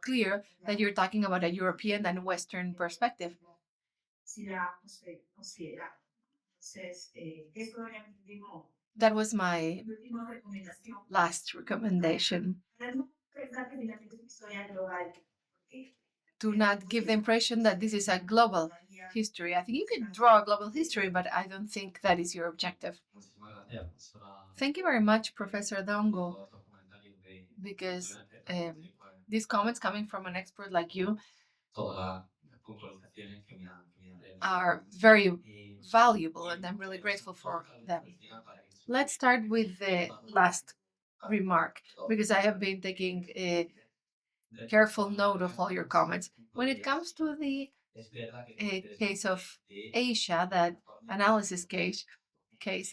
clear that you're talking about a European and Western perspective. That was my last recommendation. Do not give the impression that this is a global history. I think you can draw a global history, but I don't think that is your objective. Thank you very much, Professor Dongo, because these comments coming from an expert like you are very valuable, and I'm really grateful for them. Let's start with the last remark, because I have been taking a careful note of all your comments. When it comes to the case of Asia, that analysis case,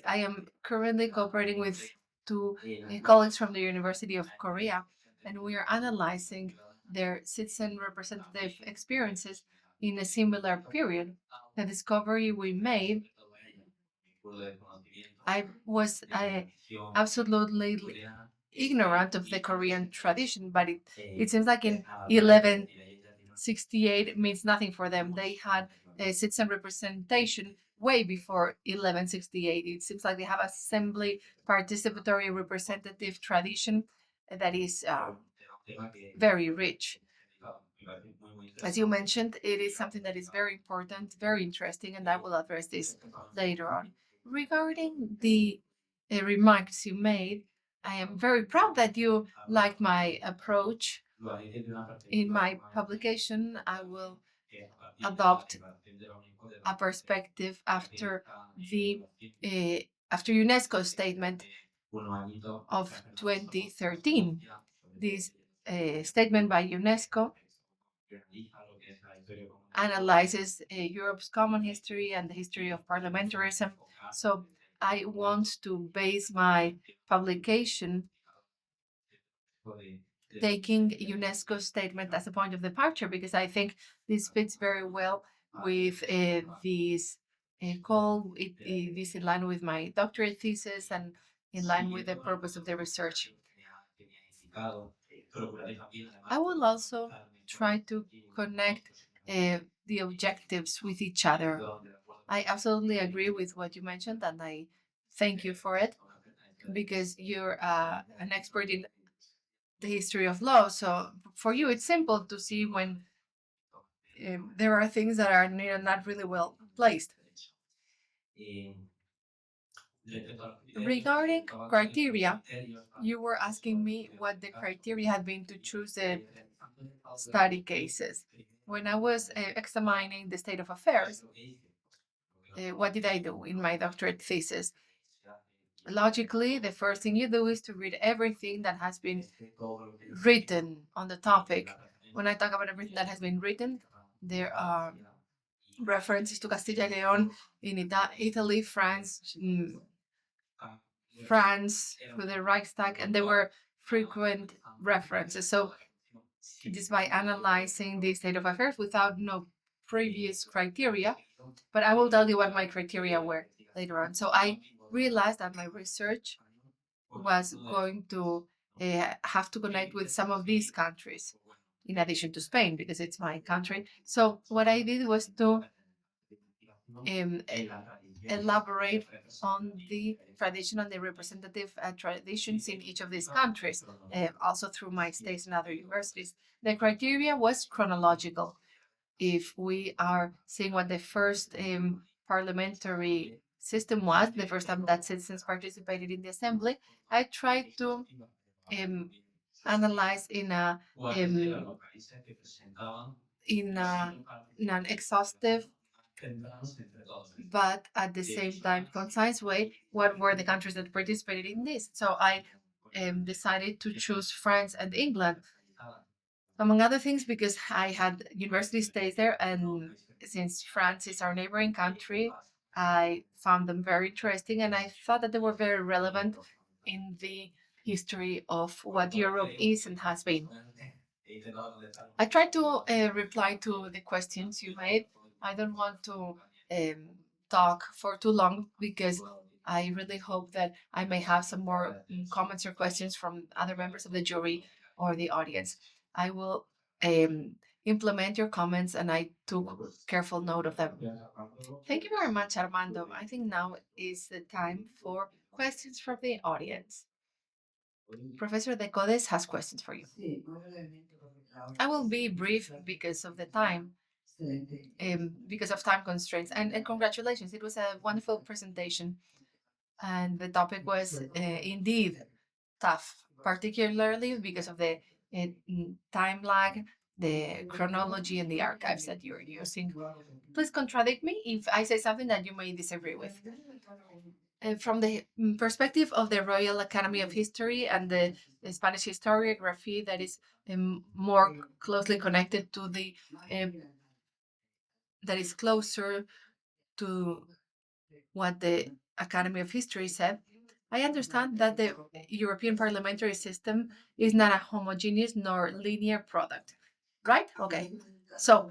I am currently cooperating with two colleagues from the University of Korea, and we are analyzing their citizen representative experiences in a similar period. The discovery we made, I was absolutely ignorant of the Korean tradition, but it seems like in 1168 means nothing for them. They had a citizen representation way before 1168. It seems like they have assembly participatory representative tradition that is very rich. As you mentioned, it is something that is very important, very interesting, and I will address this later on. Regarding the remarks you made, I am very proud that you liked my approach. In my publication, I will adopt a perspective after the after UNESCO's statement of 2013. This statement by UNESCO analyzes Europe's common history and the history of parliamentarism. So I want to base my publication taking UNESCO's statement as a point of departure, because I think this fits very well with this call. It is in line with my doctorate thesis and in line with the purpose of the research. I will also try to connect the objectives with each other. I absolutely agree with what you mentioned, and I thank you for it, because you're an expert in the history of law. So for you, it's simple to see when there are things that are not really well placed. Regarding criteria, you were asking me what the criteria had been to choose the study cases. When I was examining the state of affairs, what did I do in my doctorate thesis? Logically, the first thing you do is to read everything that has been written on the topic. When I talk about everything that has been written, there are references to Castilla y León in Italy, France, with the Reichstag, and there were frequent references. So just by analyzing the state of affairs without no previous criteria, but I will tell you what my criteria were later on. So I realized that my research was going to have to connect with some of these countries, in addition to Spain, because it's my country. So what I did was to elaborate on the tradition and the representative traditions in each of these countries, also through my stays in other universities. The criteria was chronological. If we are seeing what the first parliamentary system was, the first time that citizens participated in the assembly, I tried to analyze in an exhaustive but at the same time concise way what were the countries that participated in this. So I decided to choose France and England, among other things, because I had university stays there, and since France is our neighboring country, I found them very interesting, and I thought that they were very relevant in the history of what Europe is and has been. I tried to reply to the questions you made. I don't want to talk for too long because I really hope that I may have some more comments or questions from other members of the jury or the audience. I will implement your comments, and I took careful note of them. Thank you very much, Armando. I think now is the time for questions from the audience. Professor De Codes has questions for you. I will be brief because of the time, because of time constraints. And congratulations, it was a wonderful presentation. And the topic was indeed tough, particularly because of the time lag, the chronology, and the archives that you're using. Please contradict me if I say something that you may disagree with. From the perspective of the Royal Academy of History and the Spanish historiography that is more closely connected to the, that is closer to what the Academy of History said, I understand that the European parliamentary system is not a homogeneous nor linear product, right? Okay, so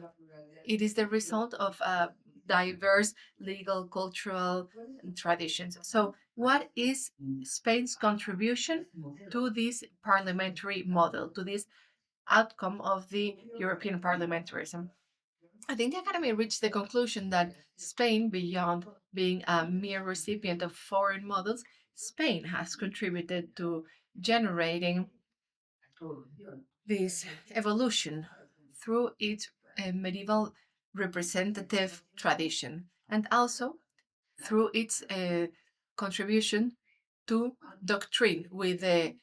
it is the result of diverse legal, cultural traditions. So what is Spain's contribution to this parliamentary model, to this outcome of the European parliamentarism? I think the Academy reached the conclusion that Spain, beyond being a mere recipient of foreign models, Spain has contributed to generating this evolution through its medieval representative tradition and also through its contribution to doctrine with the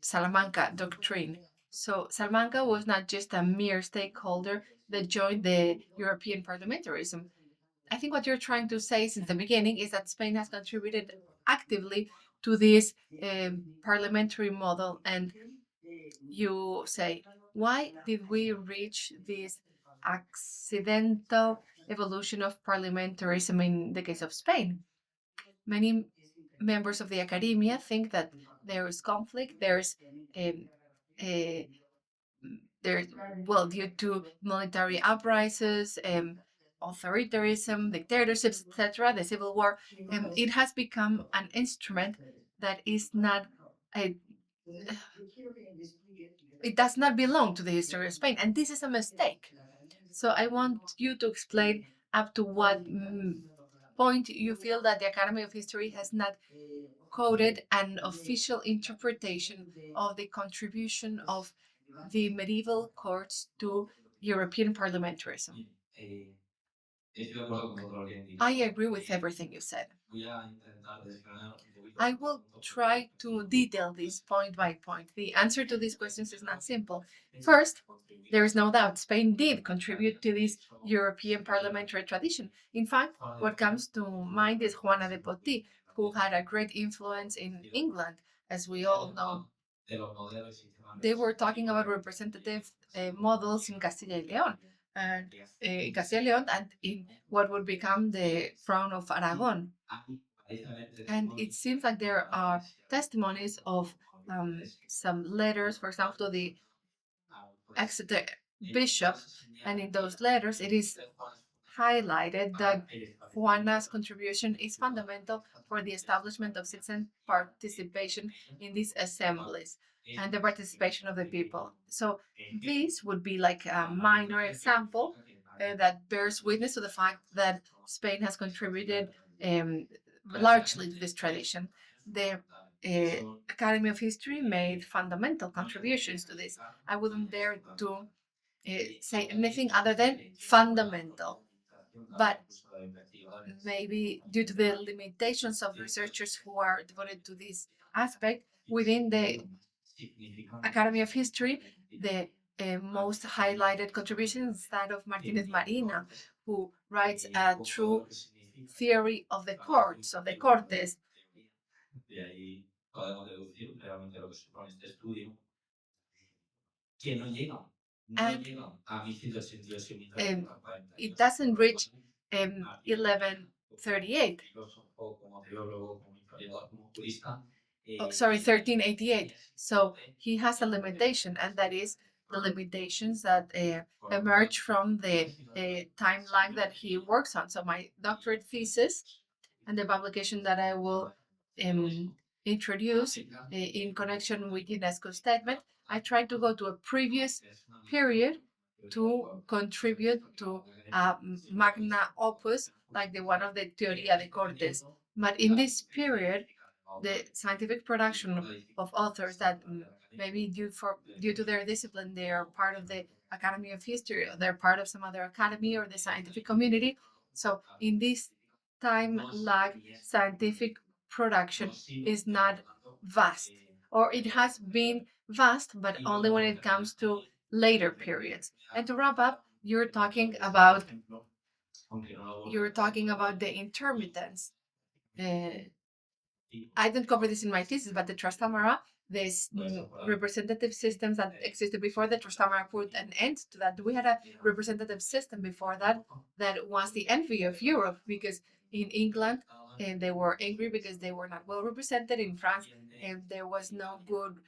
Salamanca doctrine. So Salamanca was not just a mere stakeholder that joined the European parliamentarism. I think what you're trying to say since the beginning is that Spain has contributed actively to this parliamentary model, and you say, why did we reach this accidental evolution of parliamentarism in the case of Spain? Many members of the academia think that there is conflict, there's well, due to military uprisings, authoritarianism, dictatorships, etc., the civil war, it has become an instrument that is not a, it does not belong to the history of Spain, and this is a mistake. So I want you to explain up to what point you feel that the Academy of History has not quoted an official interpretation of the contribution of the medieval courts to European parliamentarism. I agree with everything you said. I will try to detail this point by point. The answer to these questions is not simple. First, there is no doubt Spain did contribute to this European parliamentary tradition. In fact, what comes to mind is Juana de Potí, who had a great influence in England, as we all know. They were talking about representative models in Castilla y León, and Castilla y León, and in what would become the crown of Aragon. And it seems like there are testimonies of some letters, for example, to the Exeter bishop, and in those letters it is highlighted that Juana's contribution is fundamental for the establishment of citizen participation in these assemblies and the participation of the people. So this would be like a minor example that bears witness to the fact that Spain has contributed largely to this tradition. The Academy of History made fundamental contributions to this. I wouldn't dare to say anything other than fundamental. But maybe due to the limitations of researchers who are devoted to this aspect within the Academy of History, the most highlighted contribution is that of Martinez Marina, who writes a true theory of the courts, of the Cortes. And it doesn't reach 11 38. Oh, sorry, 1388. So he has a limitation, and that is the limitations that emerge from the timeline that he works on. So my doctorate thesis and the publication that I will introduce in connection with UNESCO's statement, I try to go to a previous period to contribute to a magna opus like the one of the Teoría de Cortes. But in this period, the scientific production of authors that maybe due to their discipline, they are part of the Academy of History, or they're part of some other academy or the scientific community. So in this time lag, scientific production is not vast, or it has been vast, but only when it comes to later periods. And to wrap up, you're talking about the intermittence. I didn't cover this in my thesis, but the Trastamara, these representative systems that existed before the Trastamara put an end to that. We had a representative system before that that was the envy of Europe, because in England and they were angry because they were not well represented. In France, and there was no good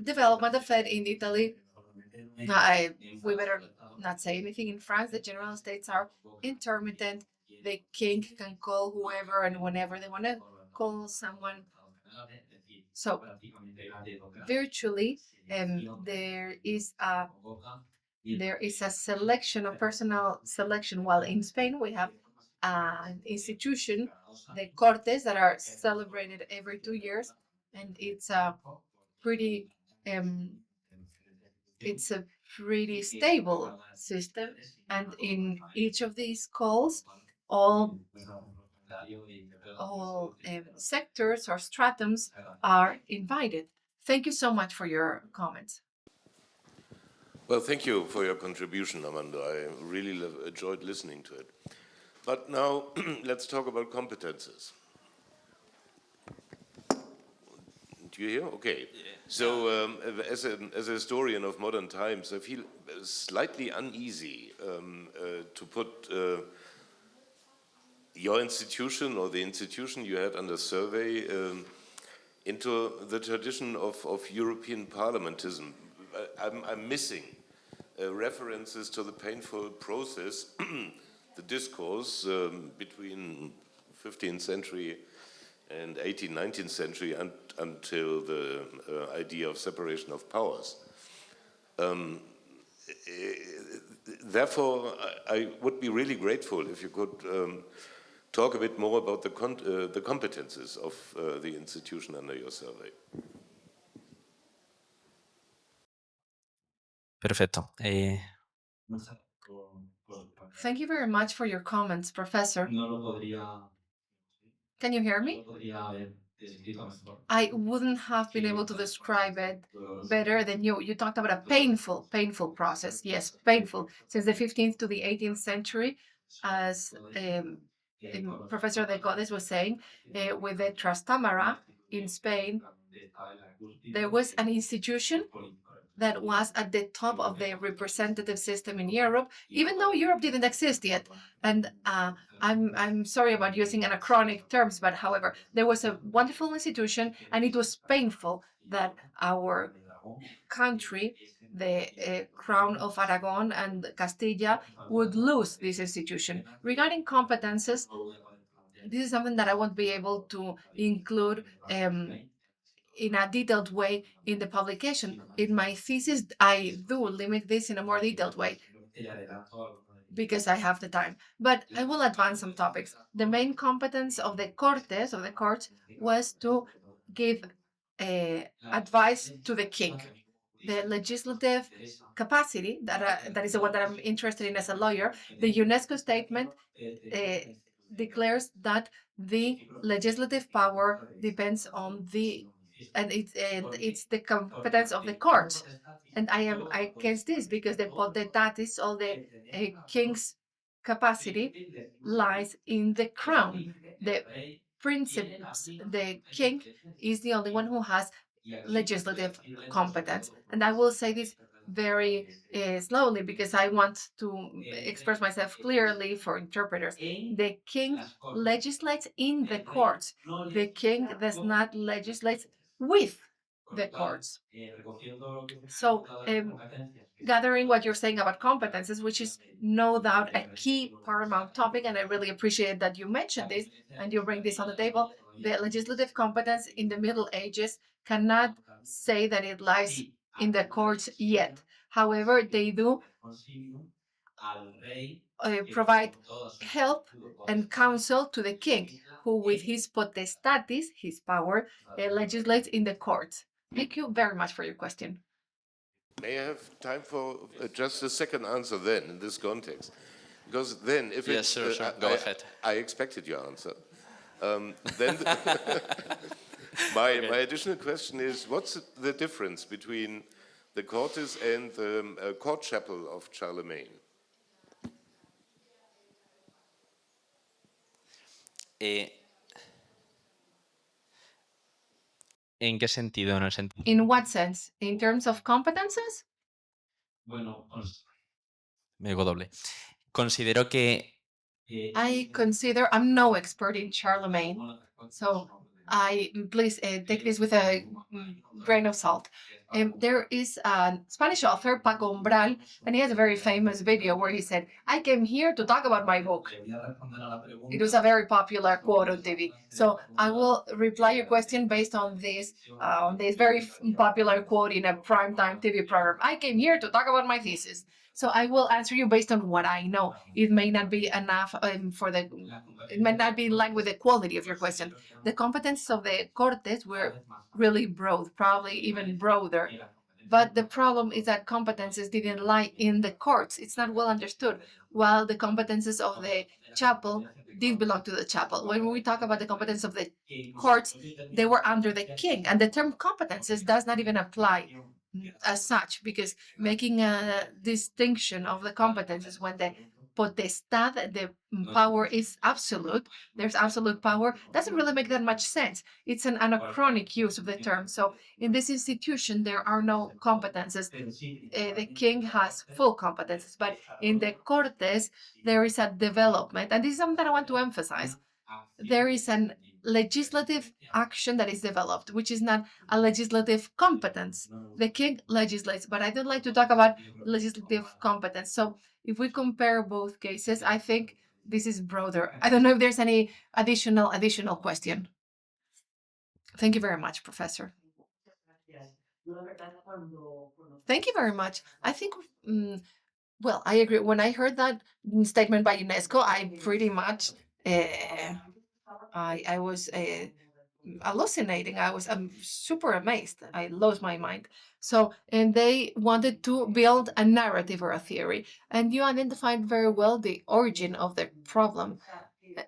development of it. In Italy, we better not say anything. In France, the general states are intermittent. The king can call whoever and whenever they want to call someone. So virtually, there is a selection, a personal selection. While in Spain we have an institution, the Cortes, that are celebrated every 2 years, and it's a pretty stable system. And in each of these calls, all sectors or stratums are invited. Thank you so much for your comments. Well, thank you for your contribution, Armando. I really enjoyed listening to it. But now let's talk about competences. Do you hear? Okay. So as a historian of modern times, I feel slightly uneasy to put your institution or the institution you had under survey into the tradition of European parliamentism. I'm missing references to the painful process, the discourse between 15th century and 18th, 19th century until the idea of separation of powers. Therefore, I would be really grateful if you could talk a bit more about the competences of the institution under your survey. Perfecto. Thank you very much for your comments, Professor. Can you hear me? I wouldn't have been able to describe it better than you. You talked about a painful process. Yes, painful. Since the 15th to the 18th century, as Professor De Codes was saying, with the Trastamara in Spain, there was an institution that was at the top of the representative system in Europe, even though Europe didn't exist yet. And I'm sorry about using anachronic terms, but however, there was a wonderful institution, and it was painful that our country, the Crown of Aragon and Castilla, would lose this institution. Regarding competences, this is something that I won't be able to include in a detailed way in the publication. In my thesis, I do limit this in a more detailed way because I have the time. But I will advance some topics. The main competence of the Cortes, of the courts, was to give advice to the king. The legislative capacity, that is the one that I'm interested in as a lawyer. The UNESCO statement declares that the legislative power depends on it's the competence of the courts. And I am against this because the potestatis, all the king's capacity, lies in the crown. The principles, the king is the only one who has legislative competence. And I will say this very slowly because I want to express myself clearly for interpreters. The king legislates in the courts. The king does not legislate with the courts. So, gathering what you're saying about competences, which is no doubt a key paramount topic, and I really appreciate that you mentioned this and you bring this on the table. The legislative competence in the Middle Ages cannot say that it lies in the courts yet. However, they do provide help and counsel to the king, who with his potestatis, his power, legislates in the courts. Thank you very much for your question. May I have time for just a second answer then, in this context? Because then, if Yes, sure. Go ahead. I expected your answer. Then my additional question is, what's the difference between the Cortes and the court chapel of Charlemagne? ¿En qué sentido? En el sentido. In what sense? In terms of competences? Me digo doble. Considero que I consider I'm no expert in Charlemagne, so please take this with a grain of salt. There is a Spanish author, Paco Umbral, and he has a very famous video where he said, "I came here to talk about my book." It was a very popular quote on TV. So I will reply your question based on this very popular quote in a primetime TV program. I came here to talk about my thesis. So I will answer you based on what I know. It may not be enough it may not be in line with the quality of your question. The competences of the Cortes were really broad, probably even broader. But the problem is that competences didn't lie in the courts. It's not well understood. While the competences of the chapel did belong to the chapel. When we talk about the competence of the courts, they were under the king. And the term competences does not even apply as such, because making a distinction of the competences when the potestad, the power is absolute, there's absolute power, doesn't really make that much sense. It's an anachronic use of the term. So in this institution, there are no competences. The king has full competences, but in the Cortes, there is a development. And this is something that I want to emphasize. There is an legislative action that is developed, which is not a legislative competence. The king legislates, but I don't like to talk about legislative competence. So if we compare both cases, I think this is broader. I don't know if there's any additional question. Thank you very much, Professor. Thank you very much. I think, well, I agree. When I heard that statement by UNESCO, I pretty much, I was hallucinating. I was super amazed. I lost my mind. So, and they wanted to build a narrative or a theory. And you identified very well the origin of the problem.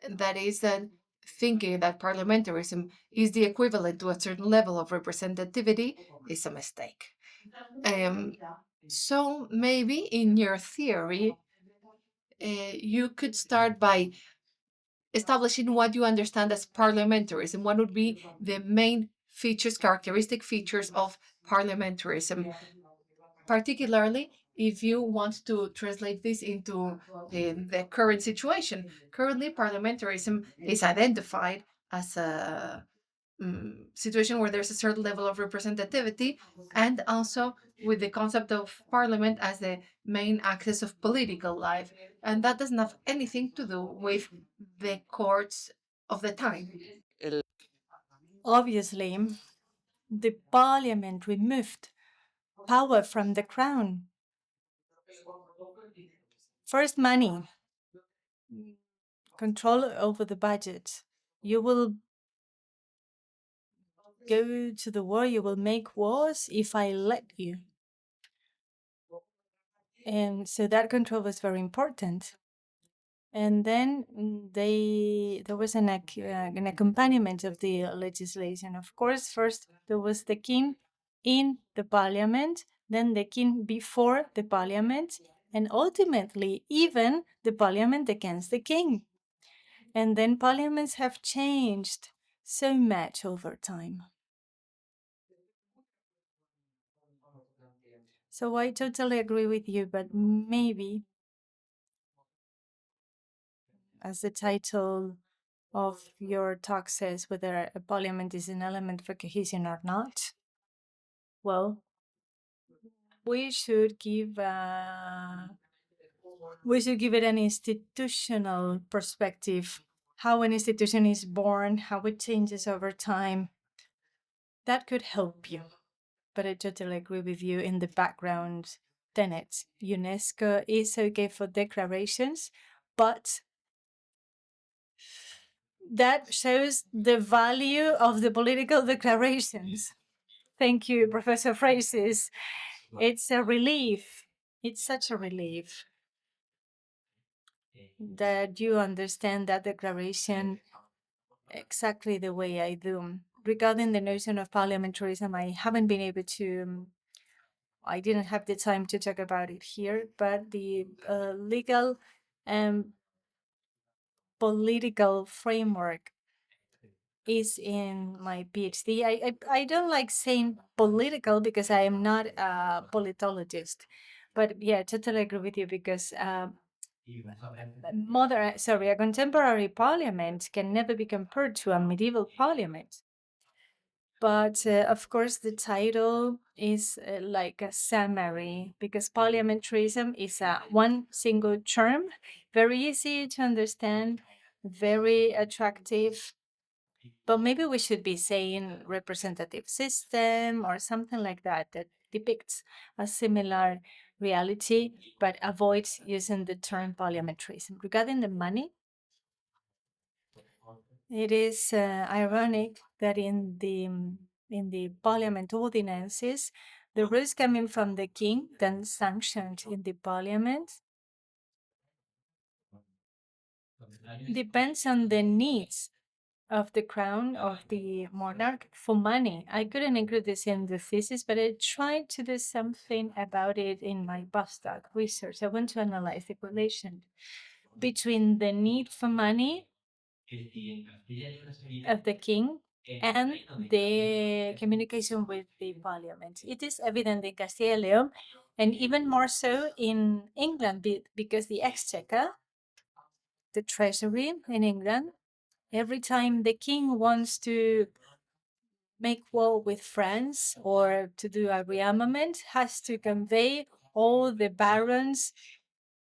That is that thinking that parliamentarism is the equivalent to a certain level of representativity is a mistake. So maybe in your theory, you could start by establishing what you understand as parliamentarism. What would be the main features, characteristic features of parliamentarism? Particularly if you want to translate this into the current situation. Currently, parliamentarism is identified as a situation where there's a certain level of representativity, and also with the concept of parliament as the main axis of political life. And that doesn't have anything to do with the courts of the time. Obviously, the parliament removed power from the crown. First, money, control over the budget. You will go to the war, you will make wars if I let you. And so that control was very important. And then there was an accompaniment of the legislation. Of course, first there was the king in the parliament, then the king before the parliament, and ultimately even the parliament against the king. And then parliaments have changed so much over time. So I totally agree with you, but maybe, as the title of your talk says, whether a parliament is an element for cohesion or not, well, we should give it an institutional perspective, how an institution is born, how it changes over time. That could help you. But I totally agree with you in the background tenets. UNESCO is okay for declarations, but that shows the value of the political declarations. Thank you, Professor Phrases. It's a relief. It's such a relief that you understand that declaration exactly the way I do. Regarding the notion of parliamentarism, I haven't been able to, I didn't have the time to talk about it here, but the legal and political framework is in my PhD. I don't like saying political because I am not a politologist, but yeah, totally agree with you because a contemporary parliament can never be compared to a medieval parliament. But of course, the title is like a summary because parliamentarism is a one single term, very easy to understand, very attractive. But maybe we should be saying representative system or something like that that depicts a similar reality, but avoids using the term parliamentarism. Regarding the money, it is ironic that in the parliament ordinances, the rules coming from the king, then sanctioned in the parliament, depends on the needs of the crown of the monarch for money. I couldn't include this in the thesis, but I tried to do something about it in my postdoc research. I want to analyze the relation between the need for money of the king and the communication with the parliament. It is evident in Castilla y León, and even more so in England, because the exchequer, the treasury in England, every time the king wants to make war with France or to do a rearmament, has to convey all the barons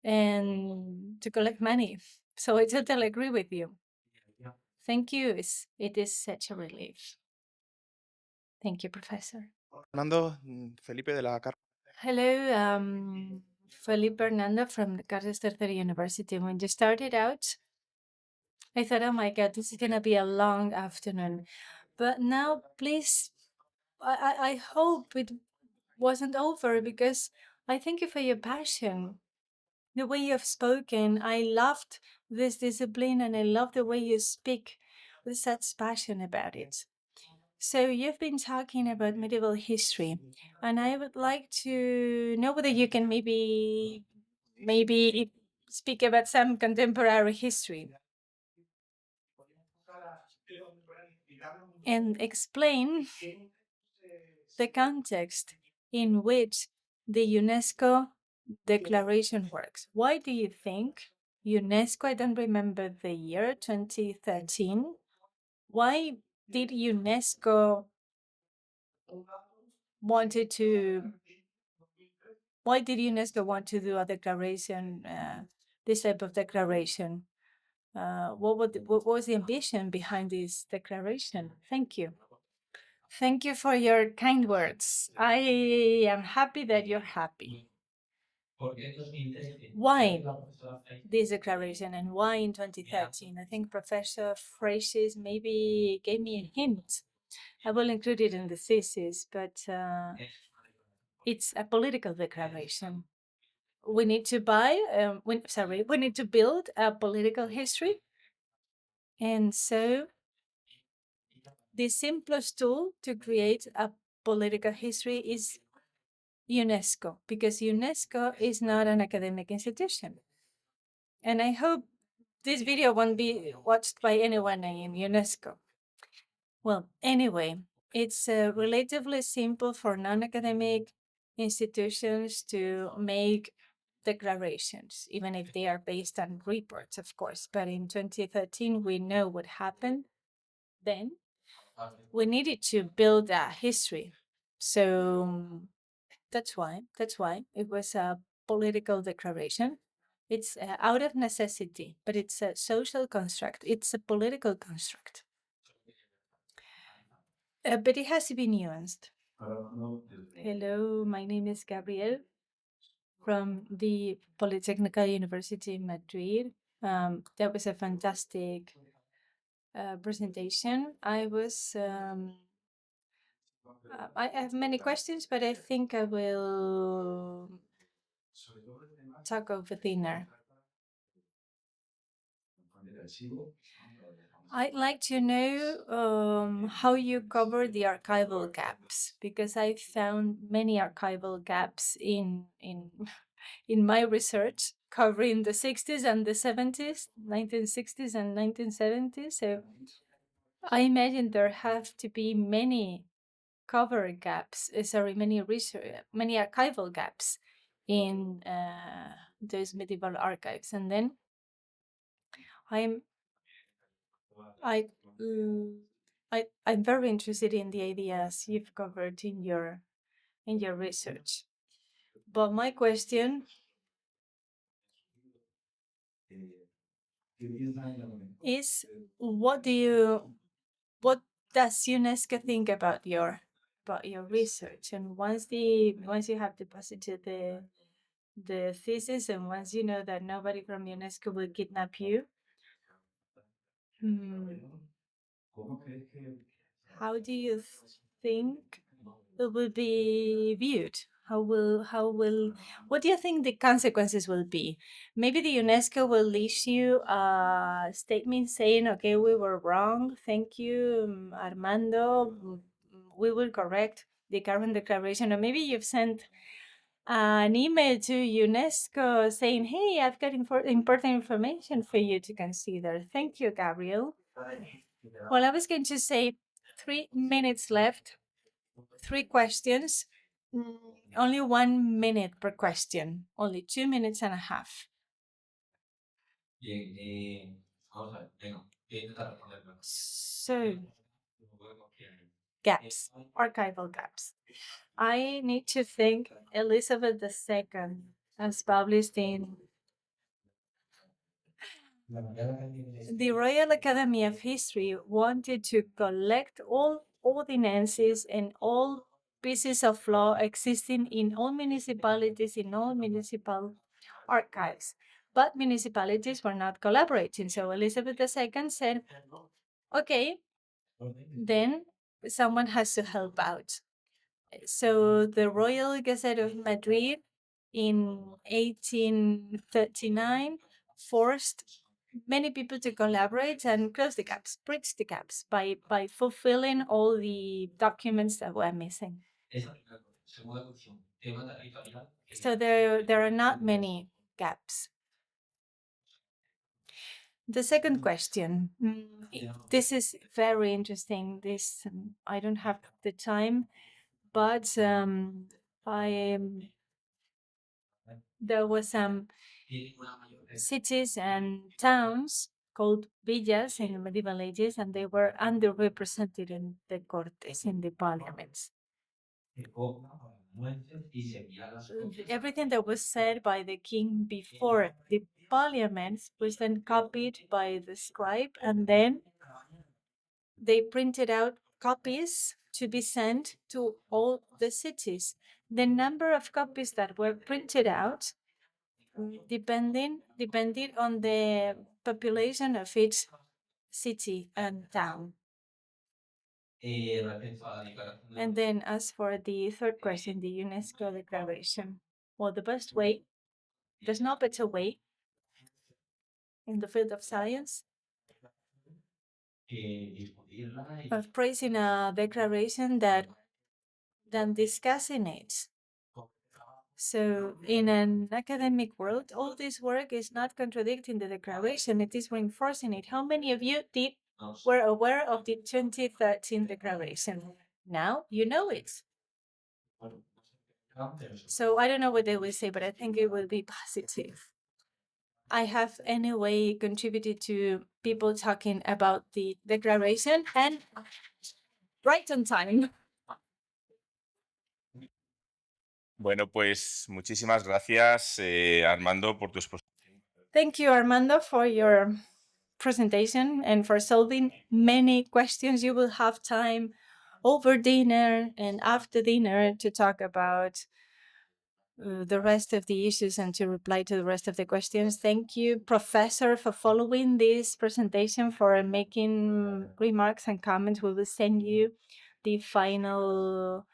and to collect money. So I totally agree with you. Thank you. It is such a relief. Thank you, Professor. Armando, Felipe de la Hello, Felipe Hernando from the Carlos III University. When you started out, I thought, oh my God, this is going to be a long afternoon. But now, please, I hope it wasn't over because I thank you for your passion. The way you have spoken, I loved this discipline and I love the way you speak with such passion about it. So you've been talking about medieval history, and I would like to know whether you can maybe speak about some contemporary history and explain the context in which the UNESCO declaration works. Why do you think UNESCO, I don't remember the year, 2013, why did UNESCO want to do a declaration, this type of declaration? What was the ambition behind this declaration? Thank you. Thank you for your kind words. I am happy that you're happy. Why this declaration and why in 2013? I think Professor Phrases maybe gave me a hint. I will include it in the thesis, but it's a political declaration. We need to we need to build a political history. And so the simplest tool to create a political history is UNESCO, because UNESCO is not an academic institution. And I hope this video won't be watched by anyone in UNESCO. Well, anyway, it's relatively simple for non-academic institutions to make declarations, even if they are based on reports, of course. But in 2013, we know what happened then. We needed to build a history. So that's why it was a political declaration. It's out of necessity, but it's a social construct. It's a political construct. But it has to be nuanced. Hello, my name is Gabriel from the Polytechnical University in Madrid. That was a fantastic presentation. I have many questions, but I think I will talk over dinner. I'd like to know how you cover the archival gaps, because I found many archival gaps in my research covering the 60s and the 70s, 1960s and 1970s. So I imagine there have to be many cover gaps, many archival gaps in those medieval archives. And then I'm very interested in the ideas you've covered in your research. But my question is, what does UNESCO think about your research? And once you have deposited the thesis, and once you know that nobody from UNESCO will kidnap you, how do you think it will be viewed? What do you think the consequences will be? Maybe the UNESCO will issue a statement saying, okay, we were wrong. Thank you, Armando. We will correct the current declaration. Or maybe you've sent an email to UNESCO saying, hey, I've got important information for you to consider. Thank you, Gabriel. Well, I was going to say 3 minutes left, 3 questions, only 1 minute per question, only 2 minutes and a half. So, gaps, archival gaps. I need to think Elizabeth II as published in the Royal Academy of History wanted to collect all ordinances and all pieces of law existing in all municipalities, in all municipal archives. But municipalities were not collaborating. So Elizabeth II said, okay, then someone has to help out. So the Royal Gazette of Madrid in 1839 forced many people to collaborate and close the gaps, bridge the gaps by fulfilling all the documents that were missing. So there are not many gaps. The second question, this is very interesting. I don't have the time, but there were some cities and towns called villas in the medieval ages, and they were underrepresented in the Cortes, in the parliaments. Everything that was said by the king before the parliaments was then copied by the scribe, and then they printed out copies to be sent to all the cities. The number of copies that were printed out depended on the population of each city and town. And then as for the third question, the UNESCO declaration, well, the best way, there's no better way in the field of science of praising a declaration than discussing it. So in an academic world, all this work is not contradicting the declaration, it is reinforcing it. How many of you were aware of the 2013 declaration? Now you know it. So I don't know what they will say, but I think it will be positive. I have anyway contributed to people talking about the declaration and right on time. Bueno, pues muchísimas gracias, Armando, por tu exposición. Thank you, Armando, for your presentation and for solving many questions. You will have time over dinner and after dinner to talk about the rest of the issues and to reply to the rest of the questions. Thank you, Professor, for following this presentation, for making remarks and comments. We will send you the final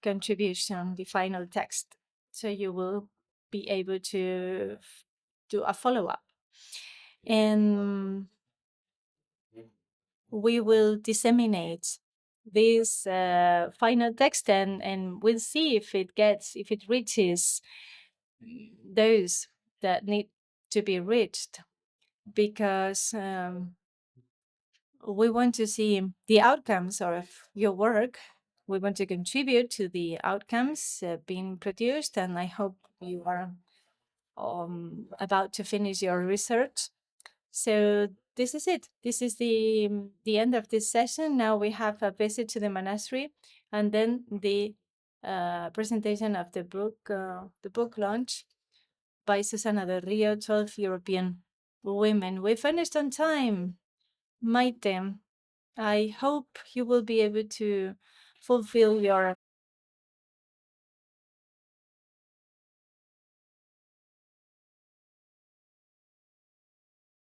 contribution, the final text, so you will be able to do a follow-up. And we will disseminate this final text and we'll see if it reaches those that need to be reached, because we want to see the outcomes of your work. We want to contribute to the outcomes being produced, and I hope you are about to finish your research. So this is it. This is the end of this session. Now we have a visit to the monastery, and then the presentation of the book launch by Susana del Rio, 12 European Women. We finished on time. MAYTE, I hope you will be able to fulfill your